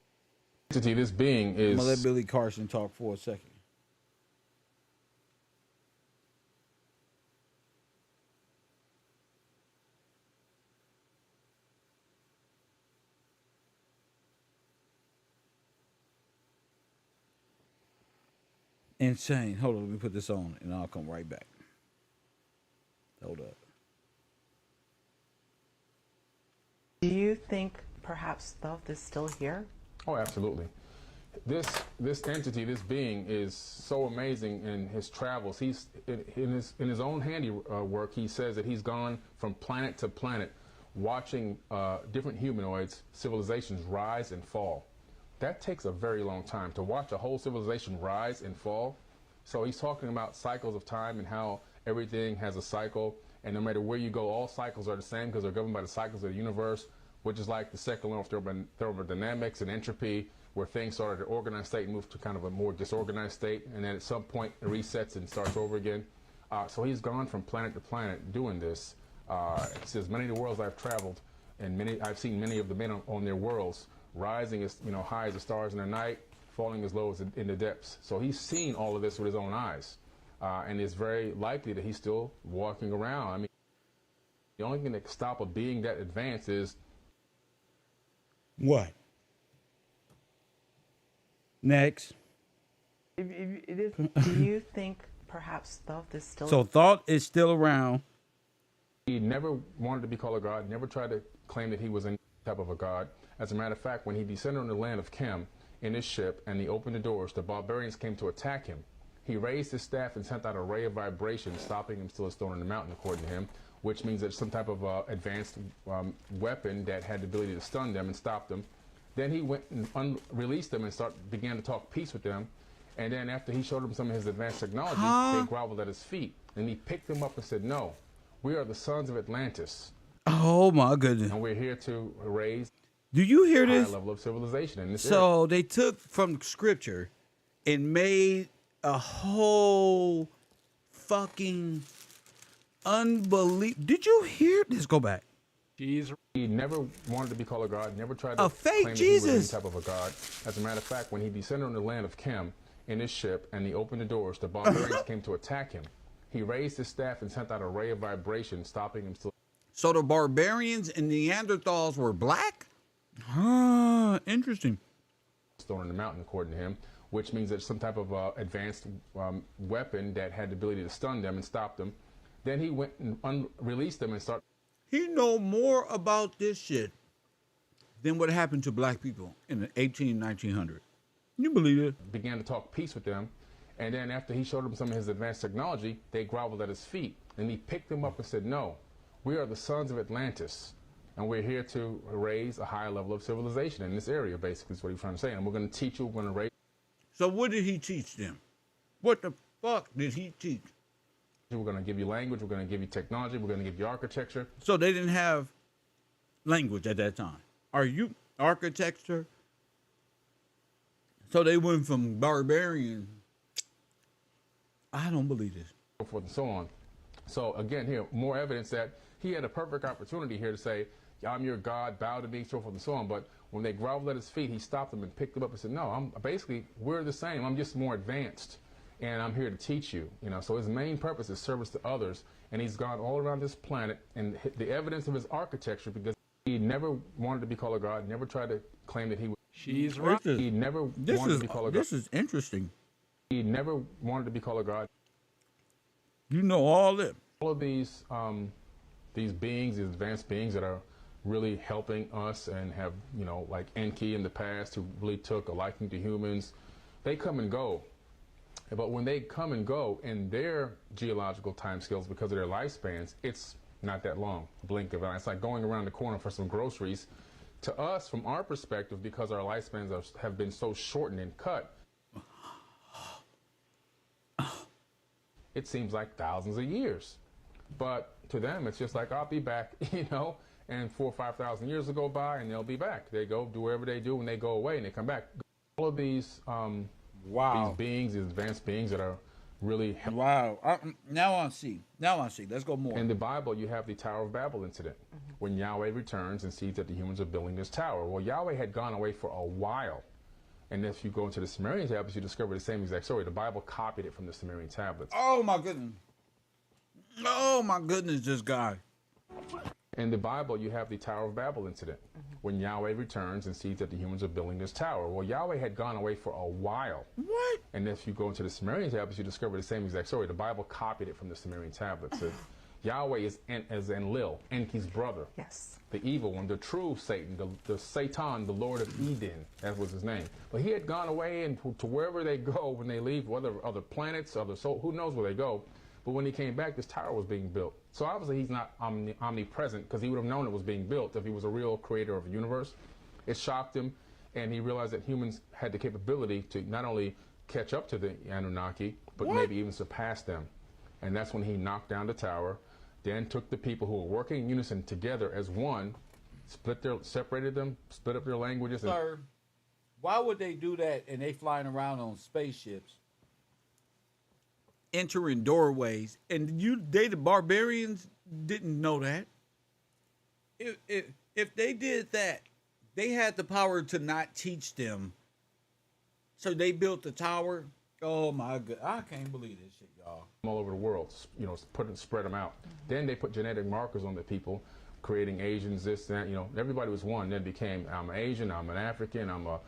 entity, this being is... I'm going to let Billy Carson talk for a second. Insane. Hold on, let me put this on and I'll come right back. Hold up. Do you think perhaps stuff is still here? Oh, absolutely. This entity, this being is so amazing in his travels. He's in his own handiwork. He says that he's gone from planet to planet, watching different humanoids, civilizations rise and fall. That takes a very long time to watch a whole civilization rise and fall. So he's talking about cycles of time and how everything has a cycle, and no matter where you go, all cycles are the same because they're governed by the cycles of the universe, which is like the secular law of thermodynamics and entropy, where things start at an organized state and move to kind of a more disorganized state, and then at some point it resets and starts over again. So he's gone from planet to planet doing this. It says many of the worlds I've traveled, and I've seen many of the men on their worlds rising as high as the stars in the night, falling as low as in the depths. So he's seen all of this with his own eyes, and it's very likely that he's still walking around. I mean, the only thing that can stop a being that advanced is what? Next. Do you think perhaps stuff is still? So thought is still around. He never wanted to be called a god, never tried to claim that he was any type of a god. As a matter of fact, when he descended on the land of Chem in his ship and he opened the doors, the barbarians came to attack him. He raised his staff and sent out a ray of vibration, stopping him still a stone in the mountain, according to him, which means that some type of advanced weapon that had the ability to stun them and stop them. Then he went and released them and began to talk peace with them. And then after he showed them some of his advanced technology, they groveled at his feet. And he picked them up and said, "No, we are the sons of Atlantis. Oh my goodness. And we're here to raise Do you hear a higher this? level of civilization in this So they took from scripture and made a whole fucking Unbelievable. Did you hear this? Go back. He never wanted to be called a god, never tried to A fake claim that he was any Jesus. type of a god. As a matter of fact, when he descended on the land of Chem in his ship and he opened the doors, the barbarians came to attack him. He raised his staff and sent out a ray of vibration, stopping him still. So the barbarians and Neanderthals were black? Interesting. Stone in the mountain, according to him, which means that some type of advanced weapon that had the ability to stun them and stop them. Then he went and released them and started. He know more about this shit than what happened to black people in the 1900. You believe it? Began to talk peace with them. And then after he showed them some of his advanced technology, they groveled at his feet. And he picked them up and said, no, we are the sons of Atlantis. And we're here to raise a higher level of civilization in this area, basically, is what he's trying to say. And we're going to teach you, we're going to raise. So what did he teach them? What the fuck did he teach? We're going to give you language, we're going to give you technology, we're going to give you architecture. So they didn't have language at that time. Are you architecture? So they went from barbarian. I don't believe this. So forth and so on. So again, here, more evidence that he had a perfect opportunity here to say, I'm your God, bow to me, so forth and so on. But when they groveled at his feet, he stopped them and picked them up and said, no, we're the same. I'm just more advanced. And I'm here to teach you. So his main purpose is service to others. And he's gone all around this planet. And the evidence of his architecture, because he never wanted to be called a god, never tried to claim that he was. She's right. He never wanted to be called a god. This is interesting. He never wanted to be called a god. You know all that. All of these beings, these advanced beings that are really helping us and have, like Enki in the past, who really took a liking to humans, they come and go. But when they come and go in their geological timescales because of their lifespans, it's not that long, blink of an eye. It's like going around the corner for some groceries. To us, from our perspective, because our lifespans have been so shortened and cut, it seems like thousands of years. But to them, it's just like, I'll be back, and 4,000 or 5,000 years will go by and they'll be back. They go do whatever they do and they go away and they come back. All of these these beings, these advanced beings that are really Now I see. Let's go more. In the Bible, you have the Tower of Babel incident, when Yahweh returns and sees that the humans are building this tower. Well, Yahweh had gone away for a while. And if you go into the Sumerian tablets, you discover the same exact story. The Bible copied it from the Sumerian tablets. Oh my goodness, this guy. In the Bible, you have the Tower of Babel incident, when Yahweh returns and sees that the humans are building this tower. Well, Yahweh had gone away for a while. What? And if you go into the Sumerian tablets, you discover the same exact story. The Bible copied it from the Sumerian tablets. Yahweh is Enlil, Enki's brother. Yes. The evil one, the true Satan, the Satan, the Lord of Eden. That was his name. But he had gone away, and to wherever they go when they leave, whether other planets, other souls, who knows where they go. But when he came back, this tower was being built. So obviously he's not omnipresent, because he would have known it was being built if he was a real creator of a universe. It shocked him, and he realized that humans had the capability to not only catch up to the Anunnaki, but maybe even surpass them. And that's when he knocked down the tower, then took the people who were working in unison together as one, separated them, split up their languages. Sir, why would they do that and they flying around on spaceships, entering doorways, and the barbarians didn't know that? If they did that, they had the power to not teach them. So they built the tower. Oh my God, I can't believe this shit, y'all. All over the world, spread them out. Then they put genetic markers on the people, creating Asians, this, that, everybody was one. Then became, I'm Asian, I'm an African, I'm a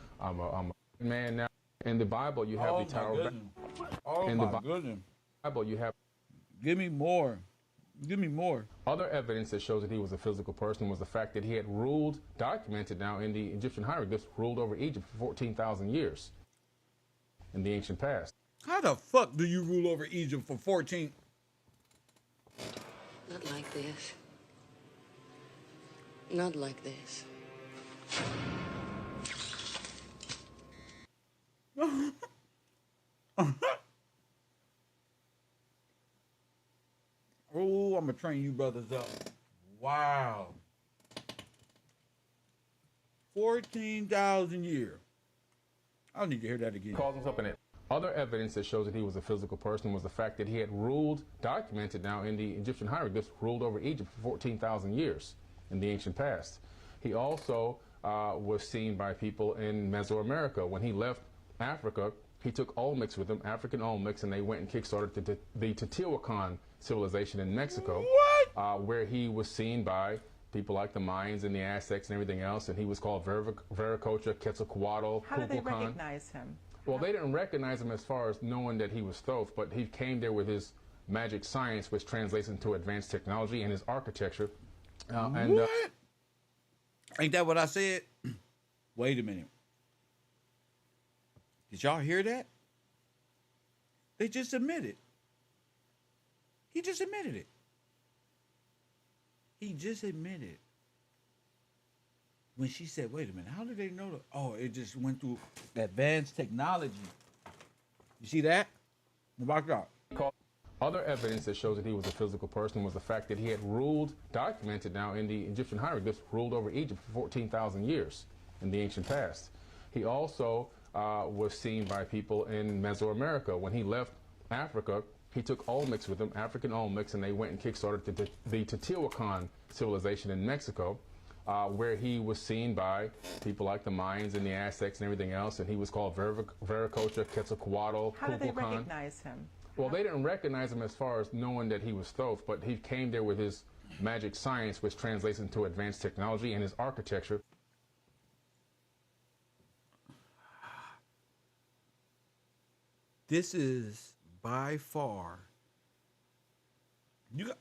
man now. In the Bible, you have the Tower of Babel. Oh my goodness. Bible, you have. Give me more. Other evidence that shows that he was a physical person was the fact that he had ruled, documented now in the Egyptian hieroglyphs, ruled over Egypt for 14,000 years in the ancient past. How the fuck do you rule over Egypt for 14? Not like this. Not like this. Oh, I'm gonna train you brothers up. Wow. 14,000 years. I don't need to hear that again. Calls himself an Other evidence that shows that he was a physical person was the fact that he had ruled, documented now in the Egyptian hieroglyphs, ruled over Egypt for 14,000 years in the ancient past. He also was seen by people in Mesoamerica. When he left Africa, he took Olmecs with him, African Olmecs, and they went and kickstarted the Teotihuacan civilization in Mexico, where he was seen by people like the Mayans and the Aztecs and everything else, and he was called Viracocha, Quetzalcoatl, How did they Kukulkan. recognize him? Well, they didn't recognize him as far as knowing that he was Thoth, but he came there with his magic science, which translates into advanced technology, and his architecture. What? Ain't that what I said? Wait a minute. Did y'all hear that? They just admitted. He just admitted it. He just admitted. When she said, wait a minute, how did they know that? Oh, it just went through advanced technology. You see that? Knock it out. Other evidence that shows that he was a physical person was the fact that he had ruled, documented now in the Egyptian hieroglyphs, ruled over Egypt for 14,000 years in the ancient past. He also was seen by people in Mesoamerica. When he left Africa, he took Olmecs with him, African Olmecs, and they went and kickstarted the Teotihuacan civilization in Mexico, where he was seen by people like the Mayans and the Aztecs and everything else, and he was called Viracocha, Quetzalcoatl, How did they Kukulkan. recognize him? Well, they didn't recognize him as far as knowing that he was Thoth, but he came there with his magic science, which translates into advanced technology, and his architecture. This is by far. You got.